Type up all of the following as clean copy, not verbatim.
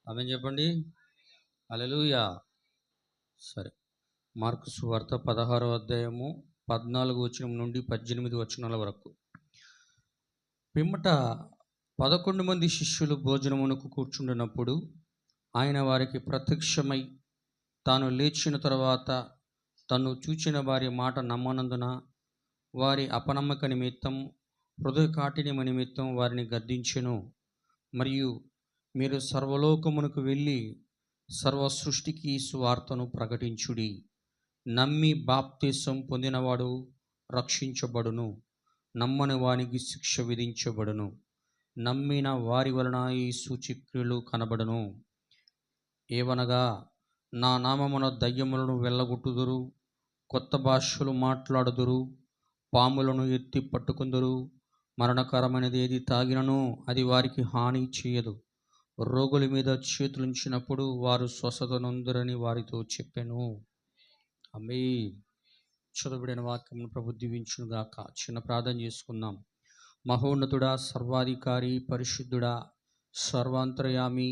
ఆమేన్ చెప్పండి. హల్లెలూయా. సరే, మార్కు సువార్త 16వ అధ్యాయము 14 వచనం నుండి 18 వచనాల వరకు. పిమ్మట 11 మంది శిష్యులు భోజనమునకు కూర్చుండినప్పుడు ఆయన వారికి ప్రత్యక్షమై తాను లేచిన తర్వాత తను చూచిన వారి మాట నమ్మనందున వారి అపనమ్మక నిమిత్తం హృదయ కాఠిన్యము నిమిత్తం వారిని గద్దించెను. మరియు మీరు సర్వలోకమునకు వెళ్ళి సర్వ సృష్టికి సువార్తను ప్రకటించుడి. నమ్మి బాప్తిసం పొందినవాడు రక్షించబడును, నమ్మని వానికి శిక్ష విధించబడును. నమ్మిన వారి వలన ఈ సూచక్రియలు కనబడును. ఏవనగా నా నామమున దయ్యములను వెళ్ళగొట్టుదురు, కొత్త భాషలు మాట్లాడుదురు, పాములను ఎత్తి పట్టుకుందురు, మరణకరమైనది ఏది తాగినను అది వారికి హాని చేయదు. రోగుల మీద చేతులుంచినప్పుడు వారు స్వస్థత నొందురని వారితో చెప్పెను. ఆమేన్. చదువుబడిన వాక్యమును ప్రభు దీవించునుగాక. చిన్న ప్రార్థన చేసుకుందాం. మహోన్నతుడా, సర్వాధికారి, పరిశుద్ధుడా, సర్వాంతర్యామి,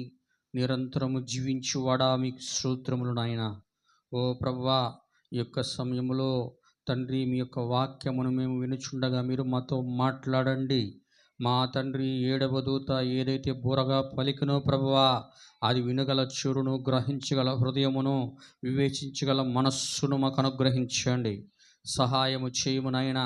నిరంతరము జీవించువాడా, మీకు స్తోత్రములు నాయన. ఓ ప్రభువా, ఈ యొక్క సమయంలో తండ్రి మీ యొక్క వాక్యమును మేము వినుచుండగా మీరు మాతో మాట్లాడండి. మా తండ్రి, ఏడవ దూత ఏదైతే బూరగా పలికినో ప్రభువా, అది వినగల చెవును, గ్రహించగల హృదయమును, వివేచించగల మనస్సును మాకు అనుగ్రహించండి. సహాయము చేయము నాయన.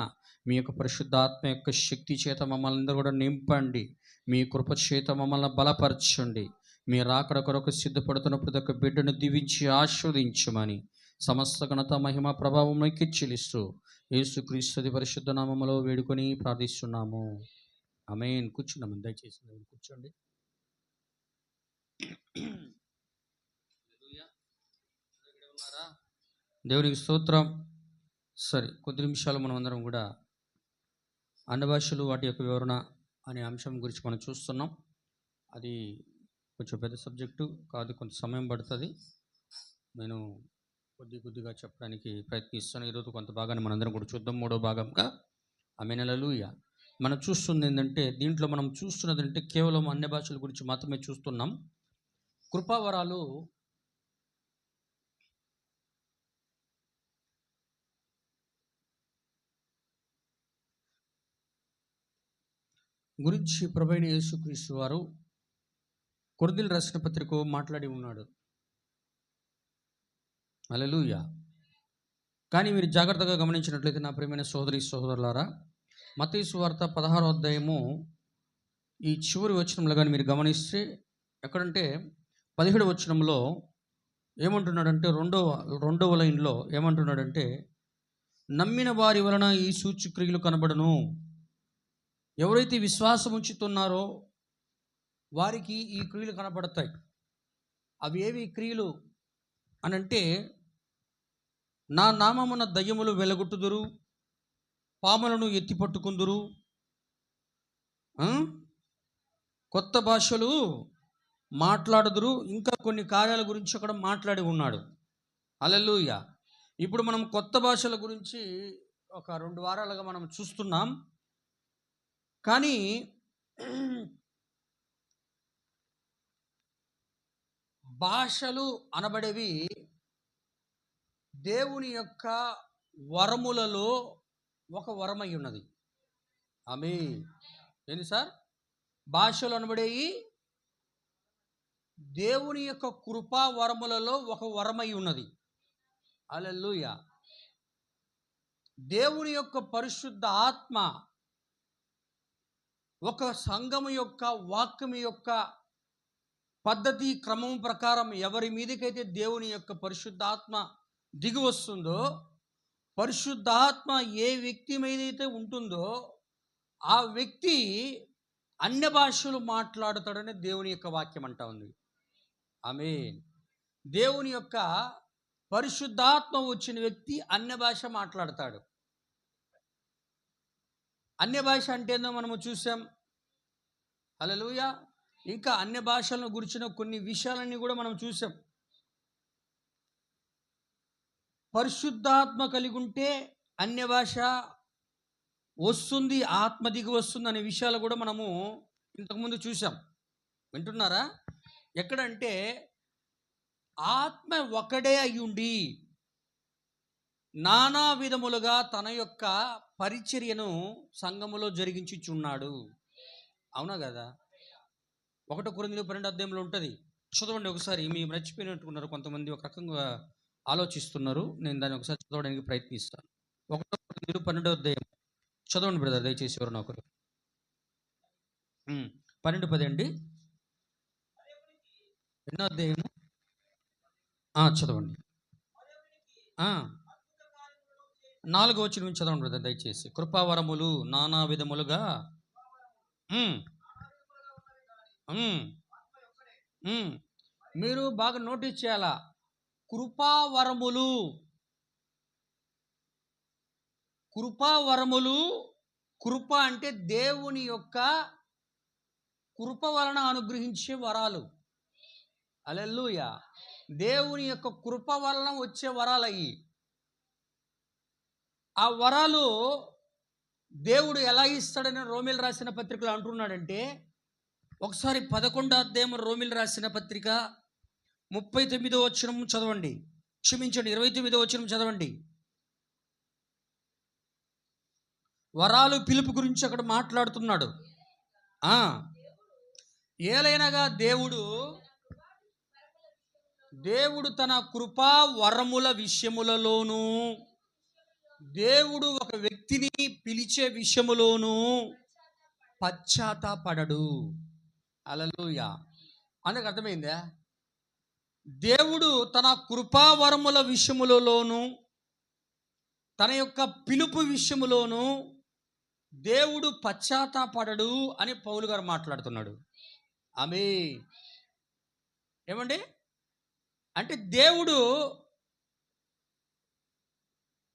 మీ యొక్క పరిశుద్ధాత్మ యొక్క శక్తి చేత మమ్మల్ని అందరూ కూడా నింపండి. మీ కృప చేత మమ్మల్ని బలపరచండి. మీ రాకడ కొరకు సిద్ధపడుతున్న ప్రతి ఒక్క బిడ్డను దీవించి ఆశీర్వదించమని సమస్త ఘనత మహిమ ప్రభావం చెల్లిస్తూ యేసుక్రీస్తు పరిశుద్ధ నామములో వేడుకొని ప్రార్థిస్తున్నాము. ఆమేన్. కూర్చున్నాము, దయచేసి కూర్చోండి. ఉన్నారా? దేవునికి స్తోత్రం. సరే, కొద్ది నిమిషాలు మనం అందరం కూడా అన్ని భాషలు వాటి యొక్క వివరణ అనే అంశం గురించి మనం చూస్తున్నాం. అది కొంచెం పెద్ద సబ్జెక్టు కాదు, కొంత సమయం పడుతుంది. నేను కొద్దిగా చెప్పడానికి ప్రయత్నిస్తాను. ఈరోజు కొంత భాగాన్ని మనందరం కూడా చూద్దాం. 3వ భాగంగా ఆమేన్. హల్లెలూయా. మనం చూస్తుంది ఏంటంటే, దీంట్లో మనం చూస్తున్నది అంటే కేవలం అన్ని భాషల గురించి మాత్రమే చూస్తున్నాం. కృపావరాలు గురించి ప్రభువైన యేసుక్రీస్తు వారు కొరింథీయులకు రాసిన పత్రికలో మాట్లాడి ఉన్నాడు. హల్లెలూయా. కానీ మీరు జాగ్రత్తగా గమనించినట్లయితే నా ప్రియమైన సోదరి సహోదరులారా, మత్తయి సువార్త 16వ అధ్యాయము ఈ చివరి వచనంలో కానీ మీరు గమనిస్తే, ఎక్కడంటే 17వ వచనంలో ఏమంటున్నాడంటే, రెండవ లైన్లో ఏమంటున్నాడంటే, నమ్మిన వారి వలన ఈ సూచక్రియలు కనబడును. ఎవరైతే విశ్వాసం ఉంచుతున్నారో వారికి ఈ క్రియలు కనబడతాయి. అవి ఏవి క్రియలు అనంటే, నా నామమున దయ్యములు వెలగొట్టుదురు, పాములను ఎత్తి పట్టుకుందురు, కొత్త భాషలు మాట్లాడుదురు, ఇంకా కొన్ని కార్యాల గురించి అక్కడ మాట్లాడి ఉన్నాడు. హల్లెలూయా. ఇప్పుడు మనం కొత్త భాషల గురించి ఒక 2 వారాలుగా మనం చూస్తున్నాం. కానీ భాషలు అనబడేవి దేవుని యొక్క వరములలో ఒక వరమై ఉన్నది. ఆమేన్. ఏంది సార్? భాషలు అనబడేవి దేవుని యొక్క కృపా వరములలో ఒక వరమై ఉన్నది. హల్లెలూయా. దేవుని యొక్క పరిశుద్ధ ఆత్మ ఒక సంఘము యొక్క వాక్యము యొక్క పద్ధతి క్రమం ప్రకారం ఎవరి మీదకైతే దేవుని యొక్క పరిశుద్ధాత్మ దిగి వస్తుందో, పరిశుద్ధాత్మ ఏ వ్యక్తి మీదైతే ఉంటుందో ఆ వ్యక్తి అన్య భాషలు మాట్లాడతాడని దేవుని యొక్క వాక్యం అంటా ఉంది. ఆమేన్. దేవుని యొక్క పరిశుద్ధాత్మ వచ్చిన వ్యక్తి అన్య భాష మాట్లాడతాడు. అన్య భాష అంటే ఏందో మనము చూసాం. హల్లెలూయా. ఇంకా అన్య భాషలను గురించిన కొన్ని విషయాలన్నీ కూడా మనం చూసాం. పరిశుద్ధాత్మ కలిగి ఉంటే అన్య భాష వస్తుంది, ఆత్మ దిగి వస్తుంది అనే విషయాలు కూడా మనము ఇంతకుముందు చూసాం. వింటున్నారా? ఎక్కడంటే ఆత్మ ఒకడే అయ్యుండి నానా విధములుగా తన యొక్క పరిచర్యను సంఘములో జరిగించుచున్నాడు. అవునా కదా? 1 కొరింథీయులు 12 అధ్యాయంలో ఉంటుంది. చదవండి ఒకసారి. మీరు మర్చిపోయినట్టున్నారు, కొంతమంది ఒక రకంగా ఆలోచిస్తున్నారు. నేను దాన్ని ఒకసారి చదవడానికి ప్రయత్నిస్తాను. 1 కొరింథీయులు 12 అధ్యాయం చదవండి బ్రదర్, దయచేసి ఎవరు ఒకరు. 12:10 అండి. ఎన్నో అధ్యాయము? చదవండి. 4వ వచనం నుంచి చదవండి బ్రదర్ దయచేసి. కృపావరములు నానా విధములుగా. మీరు బాగా నోటీస్ చేయాలా, కృపావరములు. కృపావరములు, కృప అంటే దేవుని యొక్క కృప వలన అనుగ్రహించే వరాలు. హల్లెలూయా. దేవుని యొక్క కృప వలన వచ్చే వరాలు అయ్యి. ఆ వరాలు దేవుడు ఎలా ఇస్తాడని రోమిలు రాసిన పత్రికలో అంటున్నాడంటే, ఒకసారి 11వ అధ్యాయం రోమిలు రాసిన పత్రిక 39వ వచనం చదవండి. క్షమించండి, 29వ వచనం చదవండి. వరాలు పిలుపు గురించి అక్కడ మాట్లాడుతున్నాడు. ఏలైనగా దేవుడు తన కృపా వరముల విషయములలోనూ, దేవుడు ఒక వ్యక్తిని పిలిచే విషయములోనూ పశ్చాత్తాపడడు. హల్లెలూయా. అందుకు అర్థమైందా? దేవుడు తన కృపావరముల విషయములలోనూ, తన యొక్క పిలుపు విషయములోనూ దేవుడు పశ్చాత్తాపడడు అని పౌలు గారు మాట్లాడుతున్నాడు. ఆమేన్. ఏమండి? అంటే దేవుడు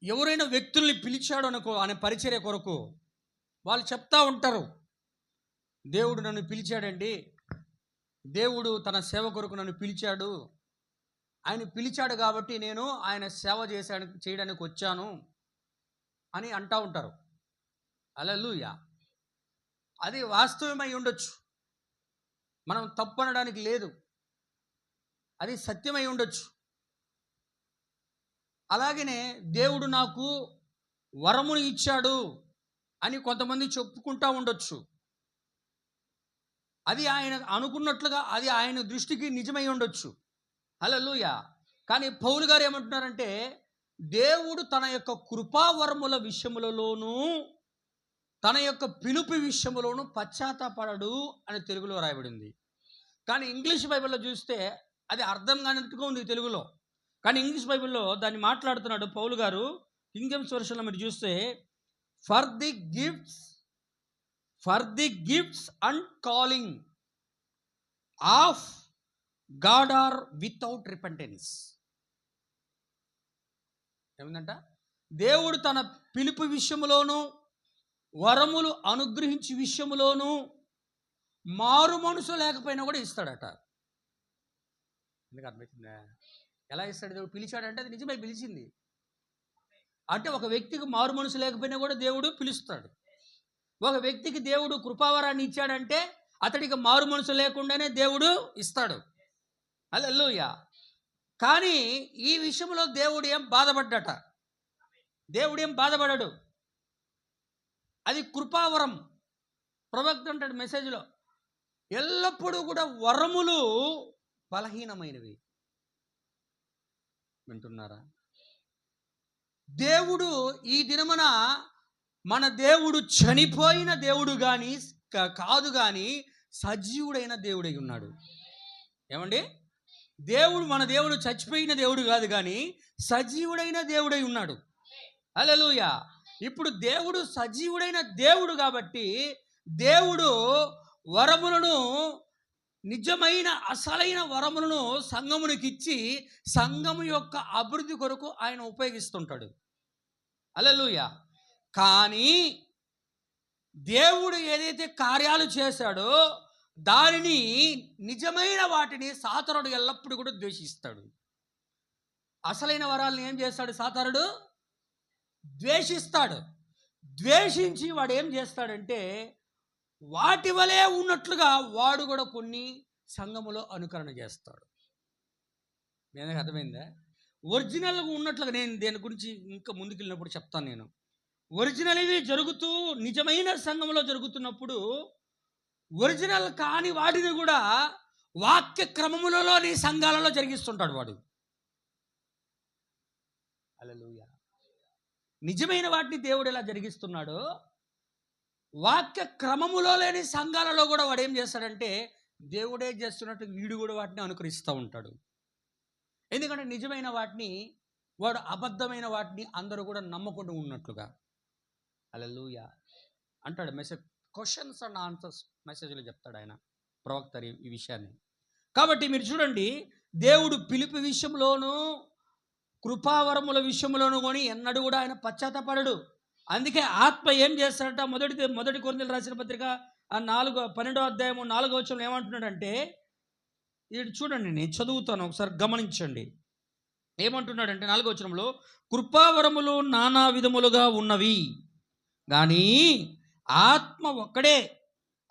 ఎవరైనా వ్యక్తుల్ని పిలిచాడు అనుకో ఆయన పరిచర్య కొరకు, వాళ్ళు చెప్తా ఉంటారు, దేవుడు నన్ను పిలిచాడండి, దేవుడు తన సేవ కొరకు నన్ను పిలిచాడు, ఆయన పిలిచాడు కాబట్టి నేను ఆయన సేవ చేయడానికి వచ్చాను అని అంటూ ఉంటారు. హల్లెలూయా. అది వాస్తవమై ఉండొచ్చు, మనం తప్పు అనడానికి లేదు, అది సత్యమై ఉండొచ్చు. అలాగనే దేవుడు నాకు వరమును ఇచ్చాడు అని కొంతమంది చెప్పుకుంటూ ఉండొచ్చు. అది ఆయన అనుకున్నట్లుగా అది ఆయన దృష్టికి నిజమై ఉండొచ్చు. హల్లెలూయా. కానీ పౌలు గారు ఏమంటున్నారంటే, దేవుడు తన యొక్క కృపావరముల విషయములలోనూ తన యొక్క పిలుపు విషయములోనూ పశ్చాత్తాపడడు అని తెలుగులో రాయబడింది. కానీ ఇంగ్లీష్ బైబిల్లో చూస్తే అది అర్థం కానట్టుగా ఉంది తెలుగులో. కానీ ఇంగ్లీష్ బైబిల్లో దాన్ని మాట్లాడుతున్నాడు పౌలు గారు. కింగ్ జేమ్స్ వెర్షన్లో మీరు చూస్తే, for the gifts and calling of God are without repentance. ఏమిందంట? దేవుడు తన పిలుపు విషయములోను వరములు అనుగ్రహించి విషయములోను మారు మనసు లేకపోయినా కూడా ఇస్తాడట. ఎందుకు అర్థమవుతుందా? ఎలా ఇస్తాడు? దేవుడు పిలిచాడంటే అది నిజమే, పిలిచింది అంటే ఒక వ్యక్తికి మారు మనసు లేకపోయినా కూడా దేవుడు పిలుస్తాడు. ఒక వ్యక్తికి దేవుడు కృపావరాన్ని ఇచ్చాడంటే అతడికి మారు మనసు లేకుండానే దేవుడు ఇస్తాడు. హల్లెలూయా. కానీ ఈ విషయంలో దేవుడు ఏం బాధపడ్డట? దేవుడు ఏం బాధపడాడు. అది కృపావరం. ప్రవక్త అంటాడు మెసేజ్లో, ఎల్లప్పుడూ కూడా వరములు బలహీనమైనవి. వింటున్నారా? దేవుడు ఈ దినమున మన దేవుడు చనిపోయిన దేవుడు కాదు కానీ సజీవుడైన దేవుడై ఉన్నాడు. ఏమండి? మన దేవుడు చచ్చిపోయిన దేవుడు కాదు కానీ సజీవుడైన దేవుడై ఉన్నాడు. హల్లెలూయా. ఇప్పుడు దేవుడు సజీవుడైన దేవుడు కాబట్టి దేవుడు వరములను, నిజమైన అసలైన వరములను సంఘమునికి ఇచ్చి సంఘము యొక్క అభివృద్ధి కొరకు ఆయన ఉపయోగిస్తుంటాడు. హల్లెలూయా. కానీ దేవుడు ఏదైతే కార్యాలు చేశాడో దానిని, నిజమైన వాటిని సాతానుడు ఎల్లప్పుడూ కూడా ద్వేషిస్తాడు. అసలైన వరాలను ఏం చేస్తాడు సాతానుడు? ద్వేషిస్తాడు. ద్వేషించి వాడు ఏం చేస్తాడంటే వాటి వలె ఉన్నట్లుగా వాడు కూడా కొన్ని సంఘములో అనుకరణ చేస్తాడు. మీ అందరికి అర్థమైందా? ఒరిజినల్గా ఉన్నట్లుగా నేను దేని గురించి ఇంకా ముందుకెళ్ళినప్పుడు చెప్తాను. నేను ఒరిజినల్ ఇవి జరుగుతూ నిజమైన సంఘంలో జరుగుతున్నప్పుడు ఒరిజినల్ కాని వాటిని కూడా వాక్య క్రమములలోని సంఘాలలో జరిగిస్తుంటాడు వాడు. హల్లెలూయా. నిజమైన వాటిని దేవుడు ఎలా జరిగిస్తున్నాడో వాక్య క్రమములో లేని సంఘాలలో కూడా వాడు ఏం చేస్తాడంటే దేవుడే చేస్తున్నట్టు వీడు కూడా వాటిని అనుకరిస్తూ ఉంటాడు. ఎందుకంటే నిజమైన వాటిని వాడు అబద్ధమైన వాటిని అందరూ కూడా నమ్మకుండా ఉన్నట్లుగా. హల్లెలూయా అంటాడు. క్వశ్చన్స్ అండ్ ఆన్సర్స్ మెసేజ్లో చెప్తాడు ఆయన ప్రవక్త ఈ విషయాన్ని. కాబట్టి మీరు చూడండి, దేవుడు పిలుపు విషయంలోనూ కృపావరముల విషయంలోనూ కొని ఎన్నడూ కూడా ఆయన పశ్చాత్తపడడు. అందుకే ఆత్మ ఏం చేస్తాడట, మొదటి కొరింథీయులకు రాసిన పత్రిక 12వ అధ్యాయము 4వ వచనంలో ఏమంటున్నాడంటే, ఇది చూడండి, నేను చదువుతాను, ఒకసారి గమనించండి. ఏమంటున్నాడంటే 4వ వచనంలో, కృపావరములు నానా విధములుగా ఉన్నవి కానీ ఆత్మ ఒక్కడే.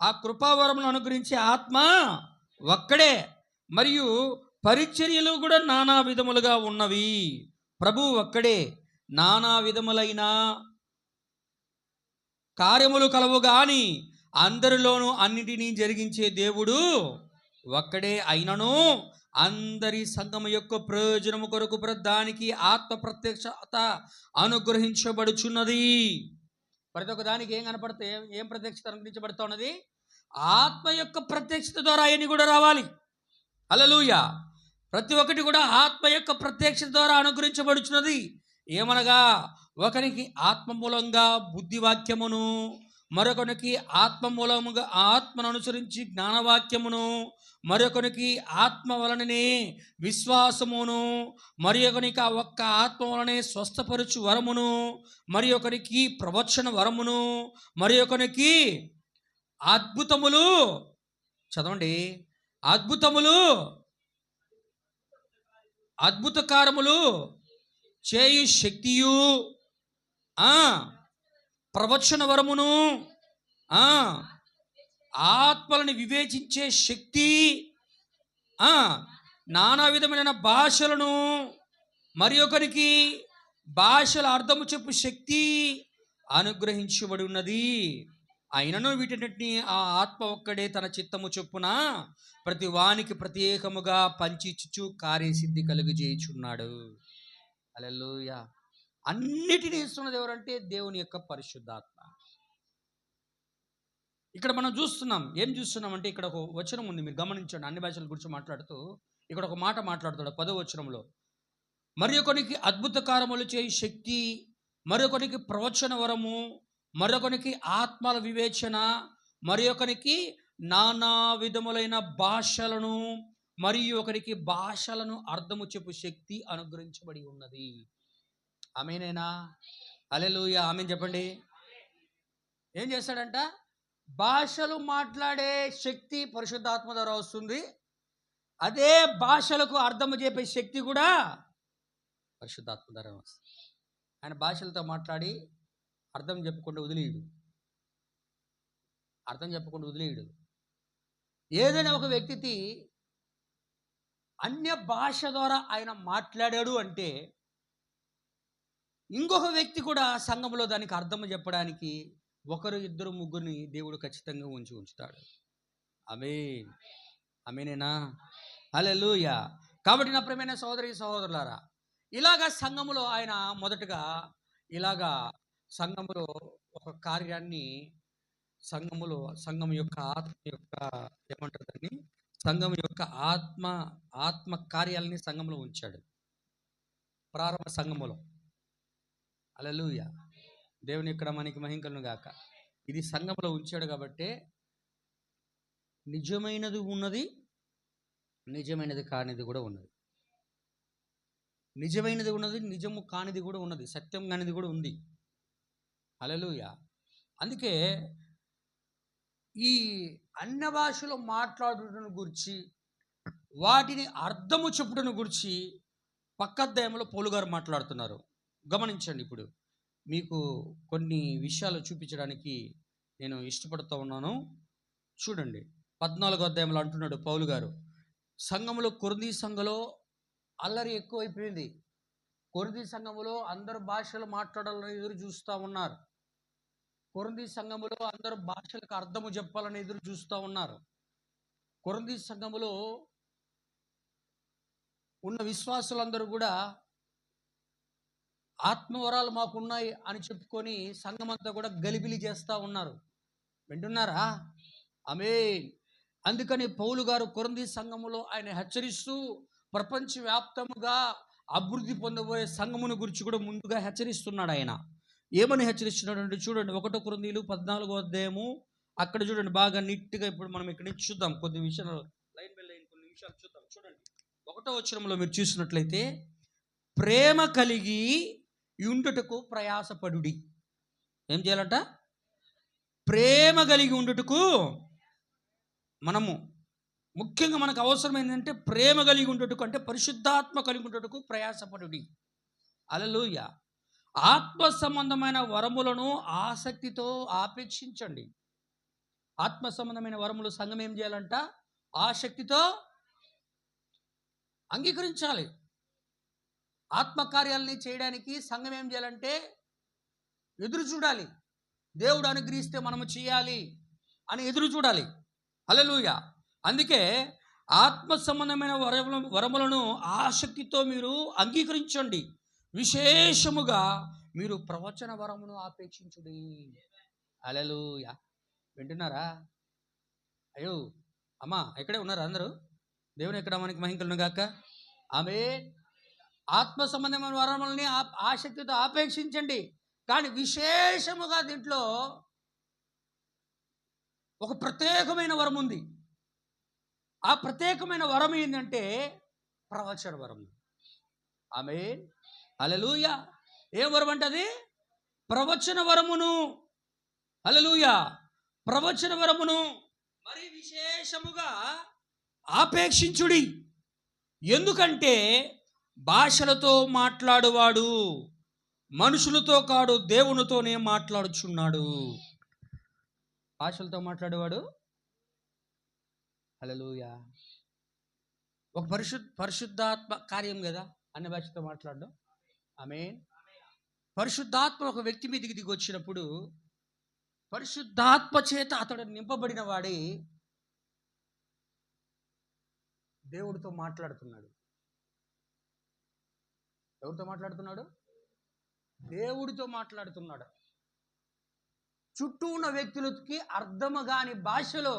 ఆ కృపావరములను అనుగ్రహించే ఆత్మ ఒక్కడే. మరియు పరిచర్యలు కూడా నానా విధములుగా ఉన్నవి, ప్రభువు ఒక్కడే. నానా విధములైన కార్యములు కలవు గాని అందరిలోనూ అన్నిటినీ జరిగించే దేవుడు ఒక్కడే. అయినను అందరి సంఘము యొక్క ప్రయోజనము కొరకు దానికి ఆత్మ ప్రత్యక్షత అనుగ్రహించబడుచున్నది. ప్రతి ఒక్క దానికి ఏం కనపడితే ఏం ప్రత్యక్షత అనుగ్రహించబడుతూ ఉన్నది? ఆత్మ యొక్క ప్రత్యక్షత ద్వారా అవన్నీ కూడా రావాలి. హల్లెలూయా. ప్రతి ఒక్కటి కూడా ఆత్మ యొక్క ప్రత్యక్షత ద్వారా అనుగ్రహించబడుచున్నది. ఏమనగా ఒకరికి ఆత్మ మూలంగా బుద్ధివాక్యమును, మరొకరికి ఆత్మ మూలముగా ఆత్మను అనుసరించి జ్ఞానవాక్యమును, మరొకరికి ఆత్మ వలననే విశ్వాసమును, మరి ఒకరికి ఆ ఒక్క ఆత్మ వలనే స్వస్థపరచు వరమును, మరి ఒకరికి ప్రవచన వరమును, మరి ఒకరికి అద్భుతములు, చదవండి, అద్భుతములు, అద్భుత కార్యములు చేయు శక్తియు, ప్రవచన వరమును, ఆత్మలను వివేచించే శక్తి, నానా విధమైన భాషలను, మరి ఒకరికి భాషల అర్థము చెప్పు శక్తి అనుగ్రహించబడి ఉన్నది. అయినను వీటిని ఆ ఆత్మ ఒక్కడే తన చిత్తము చొప్పున ప్రతి వానికి ప్రత్యేకముగా పంచిచ్చు కార్యసిద్ధి కలుగజేయుచున్నాడు. హల్లెలూయా. అన్నిటినీ ఇస్తున్నది ఎవరంటే దేవుని యొక్క పరిశుద్ధాత్మ. ఇక్కడ మనం చూస్తున్నాం, ఏం చూస్తున్నాం అంటే ఇక్కడ ఒక వచనం ఉంది, మీరు గమనించండి. అన్ని భాషల గురించి మాట్లాడుతూ ఇక్కడ ఒక మాట మాట్లాడుతాడు 10వ వచనంలో. మరి ఒకరికి అద్భుత కార్యములు చేయు శక్తి, మరొకరికి ప్రవచన వరము, మరొకరికి ఆత్మల వివేచన, మరి ఒకరికి నానా విధములైన భాషలను, మరియు ఒకరికి భాషలను అర్థము చెప్పు శక్తి అనుగ్రహించబడి ఉన్నది. ఆమేనేనా? హల్లెలూయా. ఆమేన్ చెప్పండి. ఏం చేస్తాడంట? భాషలు మాట్లాడే శక్తి పరిశుద్ధాత్మ ద్వారా వస్తుంది. అదే భాషలకు అర్థము చెప్పే శక్తి కూడా పరిశుద్ధాత్మ ద్వారా వస్తుంది. ఆయన భాషలతో మాట్లాడి అర్థం చెప్పకుండా వదిలేయడు. ఏదైనా ఒక వ్యక్తికి అన్య భాష ద్వారా ఆయన మాట్లాడాడు అంటే ఇంకొక వ్యక్తి కూడా సంఘంలో దానికి అర్థం చెప్పడానికి ఒకరు, ఇద్దరు, ముగ్గురిని దేవుడు ఖచ్చితంగా ఉంచుతాడు. ఆమేన్. ఆమేనేనా? హల్లెలూయా. కాబట్టి నా ప్రియమైన సహోదరులారా, ఇలాగా సంఘములో ఆయన మొదటగా సంఘములో ఒక కార్యాన్ని, సంఘం యొక్క ఆత్మ యొక్క ఏమంటారు, సంఘం యొక్క ఆత్మ కార్యాలని సంఘంలో ఉంచాడు ప్రారంభ సంఘములో. హల్లెలూయా. దేవుని ఇక్కడ మనకి మహిమ కలుగును గాక. ఇది సంఘంలో ఉంచాడు కాబట్టి నిజమైనది ఉన్నది, నిజమైనది కానిది కూడా ఉన్నది. నిజమైనది ఉన్నది, నిజము కానిది కూడా ఉన్నది, సత్యం కానిది కూడా ఉంది. హల్లెలూయా. అందుకే ఈ అన్య భాషలో మాట్లాడుటను గురించి, వాటిని అర్థము చెప్పుటను గురించి పక్క అధ్యాయంలో పౌలు గారు మాట్లాడుతున్నారు. గమనించండి. ఇప్పుడు మీకు కొన్ని విషయాలు చూపించడానికి నేను ఇష్టపడుతూ ఉన్నాను. చూడండి, 14వ అధ్యాయంలో అంటున్నాడు పౌలు గారు, సంఘములో కొరింథీ సంఘంలో అల్లరి ఎక్కువైపోయింది. కొరింథీ సంఘములో అందరు భాషలు మాట్లాడాలని ఎదురు చూస్తూ ఉన్నారు. కొరింథీ సంఘములో అందరు భాషలకు అర్థము చెప్పాలని ఎదురు చూస్తూ ఉన్నారు. కొరింథీ సంఘములో ఉన్న విశ్వాసులందరూ కూడా ఆత్మవరాలు మాకున్నాయి అని చెప్పుకొని సంఘమంతా కూడా గలిబిలి చేస్తూ ఉన్నారు. వింటున్నారా? ఆమేన్. అందుకని పౌలు గారు కొరింథీ సంఘములో ఆయన హెచ్చరిస్తూ ప్రపంచవ్యాప్తముగా అభివృద్ధి పొందబోయే సంఘమును గురించి కూడా ముందుగా హెచ్చరిస్తున్నాడు. ఆయన ఏమని హెచ్చరిస్తున్నాడు అంటే చూడండి, 1 కొరింథీలు 14వ అధ్యాయము, అక్కడ చూడండి బాగా నీట్గా. ఇప్పుడు మనం ఇక్కడ నుంచి చూద్దాం, కొద్ది విషయాలు లైన్ బై లైన్ కొన్ని విషయాలు చూద్దాం. చూడండి 1వ వచనంలో మీరు చూసినట్లయితే, ప్రేమ కలిగి ఉండుటకు ప్రయాసపడుడి. ఏం చేయాలంట? ప్రేమ కలిగి ఉండుటకు. మనము ముఖ్యంగా మనకు అవసరం ఏంటంటే ప్రేమ కలిగి ఉండుటకు, అంటే పరిశుద్ధాత్మ కలిగి ఉండుటకు ప్రయాసపడుడి. హల్లెలూయా. ఆత్మ సంబంధమైన వరములను ఆసక్తితో ఆపేక్షించండి. ఆత్మ సంబంధమైన వరములు సంఘం ఏం చేయాలంట? ఆసక్తితో అంగీకరించాలి. ఆత్మకార్యాలని చేయడానికి సంఘం ఏం చేయాలంటే ఎదురు చూడాలి. దేవుడు అనుగ్రహిస్తే మనము చేయాలి అని ఎదురు చూడాలి. హల్లెలూయా. అందుకే ఆత్మ సంబంధమైన వరములను ఆసక్తితో మీరు అంగీకరించండి. విశేషముగా మీరు ప్రవచన వరమును ఆపేక్షించుడి. హల్లెలూయా. వింటున్నారా? అయ్యో అమ్మా, ఇక్కడే ఉన్నారా అందరూ? దేవుని ఎక్కడ మనకి మహింకలను గాక. ఆమేన్. ఆత్మ సంబంధమైన వరములని ఆసక్తితో ఆపేక్షించండి. కానీ విశేషముగా దీంట్లో ఒక ప్రత్యేకమైన వరం ఉంది. ఆ ప్రత్యేకమైన వరం ఏంటంటే ప్రవచన వరం. ఆమేన్. హల్లెలూయా. ఏ వరం అంటే అది? ప్రవచన వరమును. హల్లెలూయా. ప్రవచన వరమును మరి విశేషముగా ఆపేక్షించుడి. ఎందుకంటే భాషలతో మాట్లాడువాడు మనుషులతో కాడు, దేవునితోనే మాట్లాడుచున్నాడు. భాషలతో మాట్లాడేవాడు. హల్లెలూయా. ఒక పరిశుద్ధాత్మ కార్యం కదా అన్ని భాషతో మాట్లాడడం. ఆమేన్. పరిశుద్ధాత్మ ఒక వ్యక్తి మీదకి దిగి వచ్చినప్పుడు పరిశుద్ధాత్మ చేత అతడు నింపబడిన వాడి దేవుడితో మాట్లాడుతున్నాడు. ఎవరితో మాట్లాడుతున్నాడు? దేవుడితో మాట్లాడుతున్నాడు. చుట్టూ ఉన్న వ్యక్తులకి అర్థము కాని భాషలో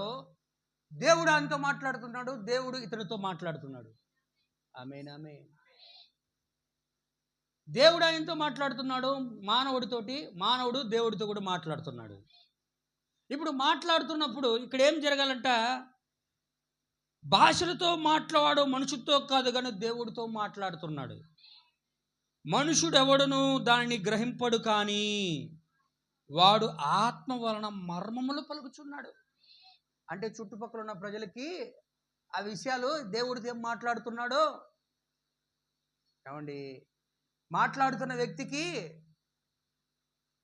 దేవుడు ఆయనతో మాట్లాడుతున్నాడు, దేవుడు ఇతనితో మాట్లాడుతున్నాడు. ఆమేన్. ఆమేన్. దేవుడు ఆయనతో మాట్లాడుతున్నాడు మానవుడితోటి, మానవుడు దేవుడితో కూడా మాట్లాడుతున్నాడు. ఇప్పుడు మాట్లాడుతున్నప్పుడు ఇక్కడ ఏం జరగాలంట? భాషలతో మాట్లాడు మనుషులతో కాదు కానీ దేవుడితో మాట్లాడుతున్నాడు. మనుషుడు ఎవడును దానిని గ్రహింపడు, కానీ వాడు ఆత్మ వలన మర్మములు పలుకుచున్నాడు. అంటే చుట్టుపక్కల ఉన్న ప్రజలకి ఆ విషయాలు దేవుడితో ఏం మాట్లాడుతున్నాడో, ఏమండి, మాట్లాడుతున్న వ్యక్తికి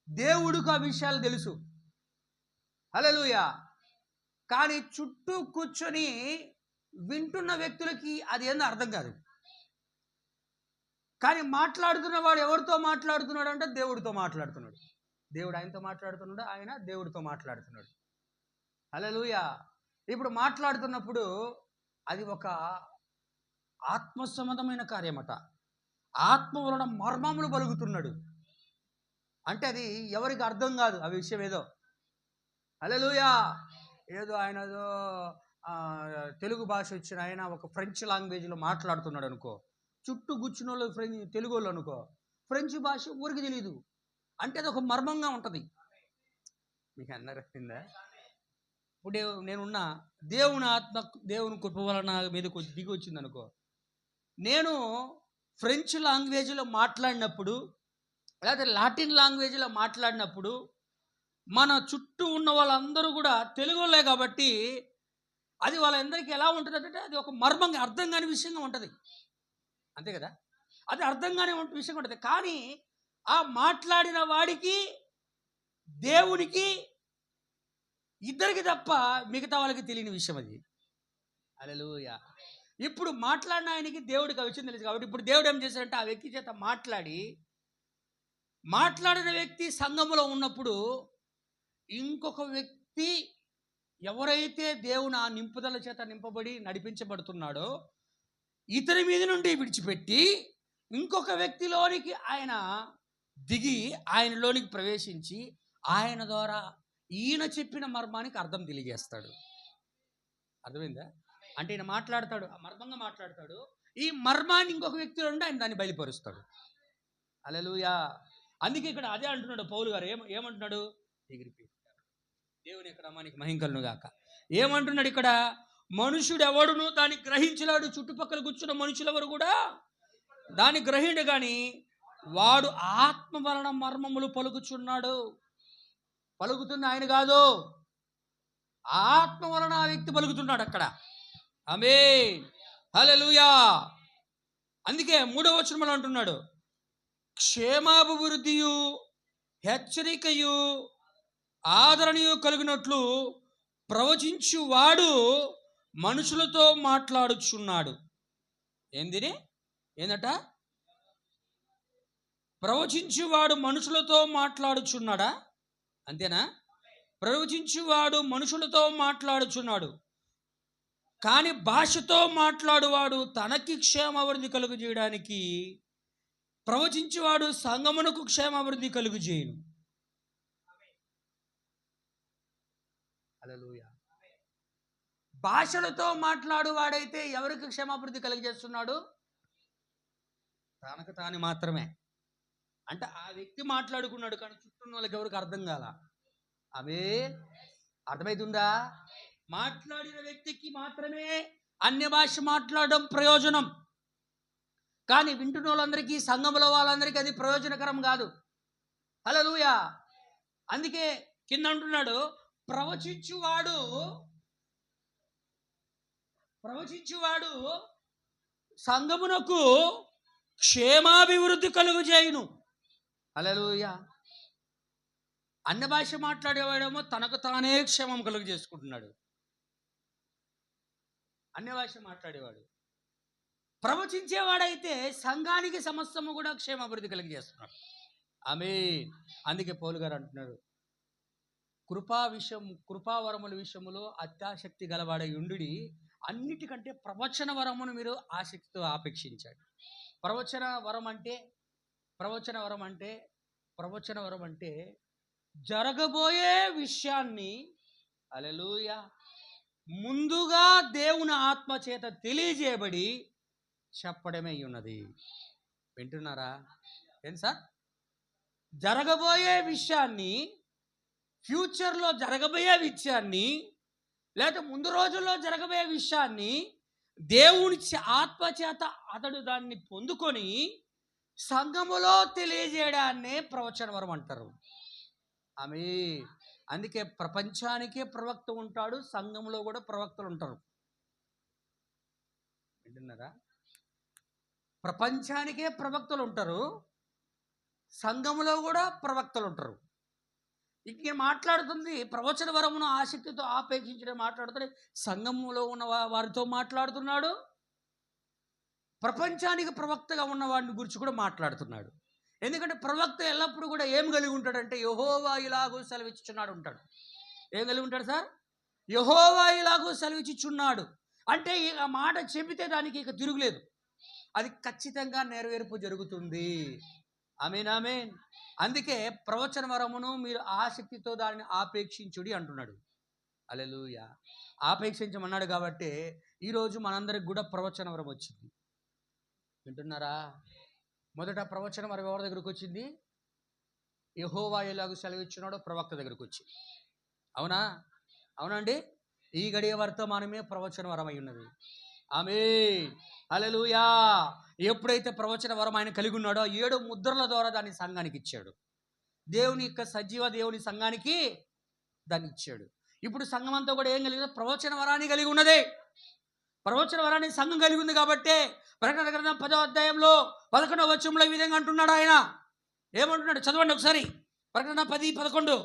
దేవుడికి ఆ విషయాలు తెలుసు. హల్లెలూయా. కానీ చుట్టూ కూర్చొని వింటున్న వ్యక్తులకి అది ఏందో అర్థం కాదు. కానీ మాట్లాడుతున్న వాడు ఎవరితో మాట్లాడుతున్నాడు అంటే దేవుడితో మాట్లాడుతున్నాడు. దేవుడు ఆయనతో మాట్లాడుతున్నాడు, ఆయన దేవుడితో మాట్లాడుతున్నాడు. హల్లెలూయా. ఇప్పుడు మాట్లాడుతున్నప్పుడు అది ఒక ఆత్మ సంబంధమైన కార్యమట. ఆత్మ వలన మర్మములు పలుకుతున్నాడు. అంటే అది ఎవరికి అర్థం కాదు ఆ విషయం ఏదో. హల్లెలూయా. ఏదో ఆయన ఏదో తెలుగు భాష వచ్చిన ఆయన ఒక ఫ్రెంచ్ లాంగ్వేజ్లో మాట్లాడుతున్నాడు అనుకో, చుట్టూ కూర్చున్న వాళ్ళు తెలుగు వాళ్ళు అనుకో, ఫ్రెంచ్ భాష ఊరికి తెలియదు. అంటే అది ఒక మర్మంగా ఉంటుంది. మీకు అర్థమైందా? ఇప్పుడు నేనున్న దేవుని ఆత్మ, దేవుని కృప వలన మీదకి దిగి వచ్చింది అనుకో, నేను ఫ్రెంచ్ లాంగ్వేజ్లో మాట్లాడినప్పుడు లేకపోతే లాటిన్ లాంగ్వేజ్లో మాట్లాడినప్పుడు మన చుట్టూ ఉన్న వాళ్ళందరూ కూడా తెలుగు వాళ్ళే కాబట్టి అది వాళ్ళందరికీ ఎలా ఉంటుంది అంటే అది ఒక మర్మంగా అర్థం కాని విషయంగా ఉంటుంది. అంతే కదా? అది అర్థం కాని విషయంగా ఉంటుంది. కానీ ఆ మాట్లాడిన వాడికి దేవునికి ఇద్దరికి తప్ప మిగతా వాళ్ళకి తెలియని విషయం అది. హల్లెలూయా. ఇప్పుడు మాట్లాడిన ఆయనకి దేవుడికి ఆ విషయం తెలుసు కాబట్టి ఇప్పుడు దేవుడు ఏం చేశాడంటే ఆ వ్యక్తి చేత మాట్లాడిన వ్యక్తి సంఘములో ఉన్నప్పుడు ఇంకొక వ్యక్తి ఎవరైతే దేవుని ఆ నింపుదల చేత నింపబడి నడిపించబడుతున్నాడో ఇతని మీద నుండి విడిచిపెట్టి ఇంకొక వ్యక్తిలోనికి ఆయన దిగి ఆయనలోనికి ప్రవేశించి ఆయన ద్వారా ఈయన చెప్పిన మర్మానికి అర్థం తెలియజేస్తాడు. అర్థమైందా? అంటే ఈయన మాట్లాడతాడు, మర్మంగా మాట్లాడతాడు, ఈ మర్మాన్ని ఇంకొక వ్యక్తిలో ఉండి ఆయన దాన్ని బయలుపరుస్తాడు. హల్లెలూయా. అందుకే ఇక్కడ అదే అంటున్నాడు పౌలు గారు. ఏమంటున్నాడు? దేవుని యొక్క నామానికి మహిమ కలుగును గాక. ఏమంటున్నాడు ఇక్కడ? మనుషుడు ఎవడును దాన్ని గ్రహించలేడు. చుట్టుపక్కల కూర్చున్న మనుషులెవరు కూడా దాన్ని గ్రహిండు గాని వాడు ఆత్మ వలన మర్మములు పలుకుచున్నాడు. పలుకుతుంది ఆయన కాదు, ఆత్మ వలన ఆ వ్యక్తి పలుకుతున్నాడు అక్కడ. ఆమేన్, హల్లెలూయా. అందుకే 3వ వచనంలో అంటున్నాడు, క్షేమాభివృద్ధియు హెచ్చరికయు ఆదరణీయు కలిగినట్లు ప్రవచించువాడు మనుషులతో మాట్లాడుచున్నాడు. ఏందట? ప్రవచించువాడు మనుషులతో మాట్లాడుచున్నాడా? అంతేనా? ప్రవచించువాడు మనుషులతో మాట్లాడుచున్నాడు, కానీ భాషతో మాట్లాడువాడు తనకి క్షేమాభివృద్ధి కలుగు చేయడానికి ప్రవచించువాడు సంగమునకు క్షేమాభివృద్ధి కలుగు చేయను. హల్లెలూయా. భాషలతో మాట్లాడువాడైతే ఎవరికి క్షేమాభివృద్ధి కలిగజేస్తున్నాడు? తనకు తాను మాత్రమే. అంటే ఆ వ్యక్తి మాట్లాడుకున్నాడు కానీ చుట్టూ వాళ్ళకి ఎవరికి అర్థం కాల. అవే అర్థమవుతుందా? మాట్లాడిన వ్యక్తికి మాత్రమే అన్య భాష మాట్లాడడం ప్రయోజనం, కానీ వింటున్న వాళ్ళందరికీ, సంఘంలో వాళ్ళందరికీ అది ప్రయోజనకరం కాదు. హల్లెలూయా. అందుకే కింద అంటున్నాడు, ప్రవచించువాడు సంఘమునకు క్షేమాభివృద్ధి కలుగు చేయును. హల్లెలూయా. అన్య భాష మాట్లాడేవాడేమో తనకు తానే క్షేమం కలుగు చేసుకుంటున్నాడు. అన్య భాష మాట్లాడేవాడు. ప్రవచించేవాడైతే సంఘానికి సమస్తము కూడా క్షేమాభివృద్ధి కలిగి చేస్తున్నాడు. ఆమేన్. అందుకే పౌలు గారు అంటున్నాడు, కృపావరముల విషయములో అత్యాసక్తి గలవాడై ఉండుడి, అన్నిటికంటే ప్రవచన వరమును మీరు ఆసక్తితో ఆపేక్షించాడు. ప్రవచన వరం అంటే జరగబోయే విషయాన్ని, హల్లెలూయా, ముందుగా దేవుని ఆత్మ చేత తెలియజేయబడి చెప్పడమే ఉన్నది. వింటున్నారా? ఏం సార్? జరగబోయే విషయాన్ని, ఫ్యూచర్లో జరగబోయే విషయాన్ని, లేదా ముందు రోజుల్లో జరగబోయే విషయాన్ని దేవుని ఆత్మ చేత అతడు దాన్ని పొందుకొని సంఘములో తెలియజేయడాన్నే ప్రవచన వరం అంటారు. ఆమేన్. అందుకే ప్రపంచానికే ప్రవక్త ఉంటాడు, సంఘంలో కూడా ప్రవక్తలు ఉంటారు. వింటున్నారా? ప్రపంచానికే ప్రవక్తలు ఉంటారు, సంఘంలో కూడా ప్రవక్తలు ఉంటారు. ఇంక మాట్లాడుతుంది ప్రవచన వరమును ఆసక్తితో ఆపేక్షించడం మాట్లాడుతున్నాడు. సంఘంలో ఉన్న వారితో మాట్లాడుతున్నాడు, ప్రపంచానికి ప్రవక్తగా ఉన్న వాడిని గురించి కూడా మాట్లాడుతున్నాడు. ఎందుకంటే ప్రవక్త ఎల్లప్పుడూ కూడా ఏం కలిగి ఉంటాడంటే యెహోవా ఇలాగూ సెలవిచ్చుచున్నాడు ఉంటాడు. ఏం కలిగి ఉంటాడు సార్? యెహోవా ఇలాగూ సెలవిచ్చుచున్నాడు అంటే ఆ మాట చెబితే దానికి ఇక తిరుగులేదు, అది ఖచ్చితంగా నెరవేర్పు జరుగుతుంది. ఆమేన్, ఆమేన్. అందుకే ప్రవచన వరమును మీరు ఆసక్తితో దానిని ఆపేక్షించుడి అంటున్నాడు. హల్లెలూయా. ఆపేక్షించమన్నాడు కాబట్టి ఈరోజు మనందరికి కూడా ప్రవచన వరం వచ్చింది. వింటున్నారా? మొదట ప్రవచన వరం ఎవరి దగ్గరకు వచ్చింది? యెహోవా ఎలాగూ సెలవిచ్చున్నాడో ప్రవక్త దగ్గరకు వచ్చింది. అవునండి. ఈ గడియ వర్తమానమే ప్రవచన వరం అయి ఉన్నది. ఆమేన్, హల్లెలూయా. ఎప్పుడైతే ప్రవచన వరం ఆయన కలిగి ఉన్నాడో 7 ముద్రల ద్వారా దాన్ని సంఘానికి ఇచ్చాడు. దేవుని యొక్క సజీవ దేవుని సంఘానికి దాన్ని ఇచ్చాడు. ఇప్పుడు సంఘం అంతా కూడా ఏం కలిగి? ప్రవచన వరాన్ని కలిగి ఉన్నది. ప్రవచన వరాన్ని సంఘం కలిగి ఉంది కాబట్టి ప్రకటన గ్రంథం 10వ అధ్యాయంలో 11వ వచనంలో ఈ విధంగా అంటున్నాడు. ఆయన ఏమంటున్నాడు? చదవండి ఒకసారి. ప్రకటన 10:11.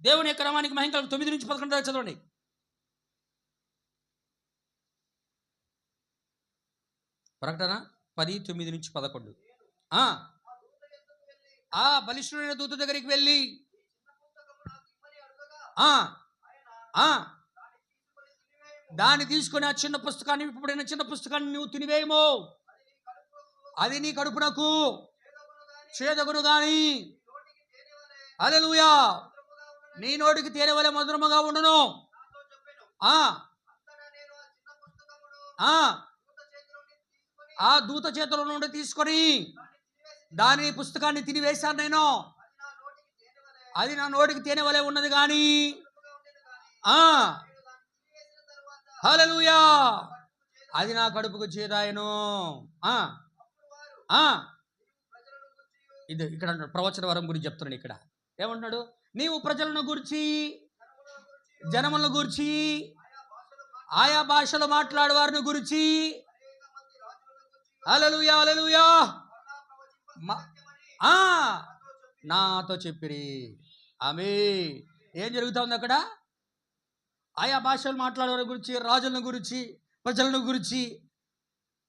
దేవుని యొక్క నామానికి మహిమ కలుగు. 9-11 దాకా చదవండి. ప్రకటన 10:9-11. ఆ బలిష్ఠుడైన దూత దగ్గరికి వెళ్ళి దాన్ని తీసుకొని ఆ చిన్న పుస్తకాన్ని, విప్పబడిన చిన్న పుస్తకాన్ని నువ్వు తినివేయము, అది నీ కడుపునకు చేదగును గాని హల్లెలూయా నీ నోటికి తేనె వలె మధురముగా ఉండును. ఆ దూత చేతుల నుండి తీసుకొని దాని పుస్తకాన్ని తినివేశాను నేను, అది నా నోటికి తేనె వలె ఉన్నది కానీ హల్లెలూయా అది నా కడుపుకు చేదాయను. ఇది ఇక్కడ ప్రవచన వరం గురించి చెప్తున్నాడు. ఇక్కడ ఏమంటున్నాడు? నీవు ప్రజలను గురించి, జనములను గురించి, ఆయా భాషలు మాట్లాడే వారిని గురించి హల్లెలూయా హల్లెలూయా నాతో చెప్పిరి. ఆమేన్. ఏం జరుగుతుంది అక్కడ? ఆయా భాషలు మాట్లాడేవారి గురించి, రాజులను గురించి, ప్రజలను గురించి,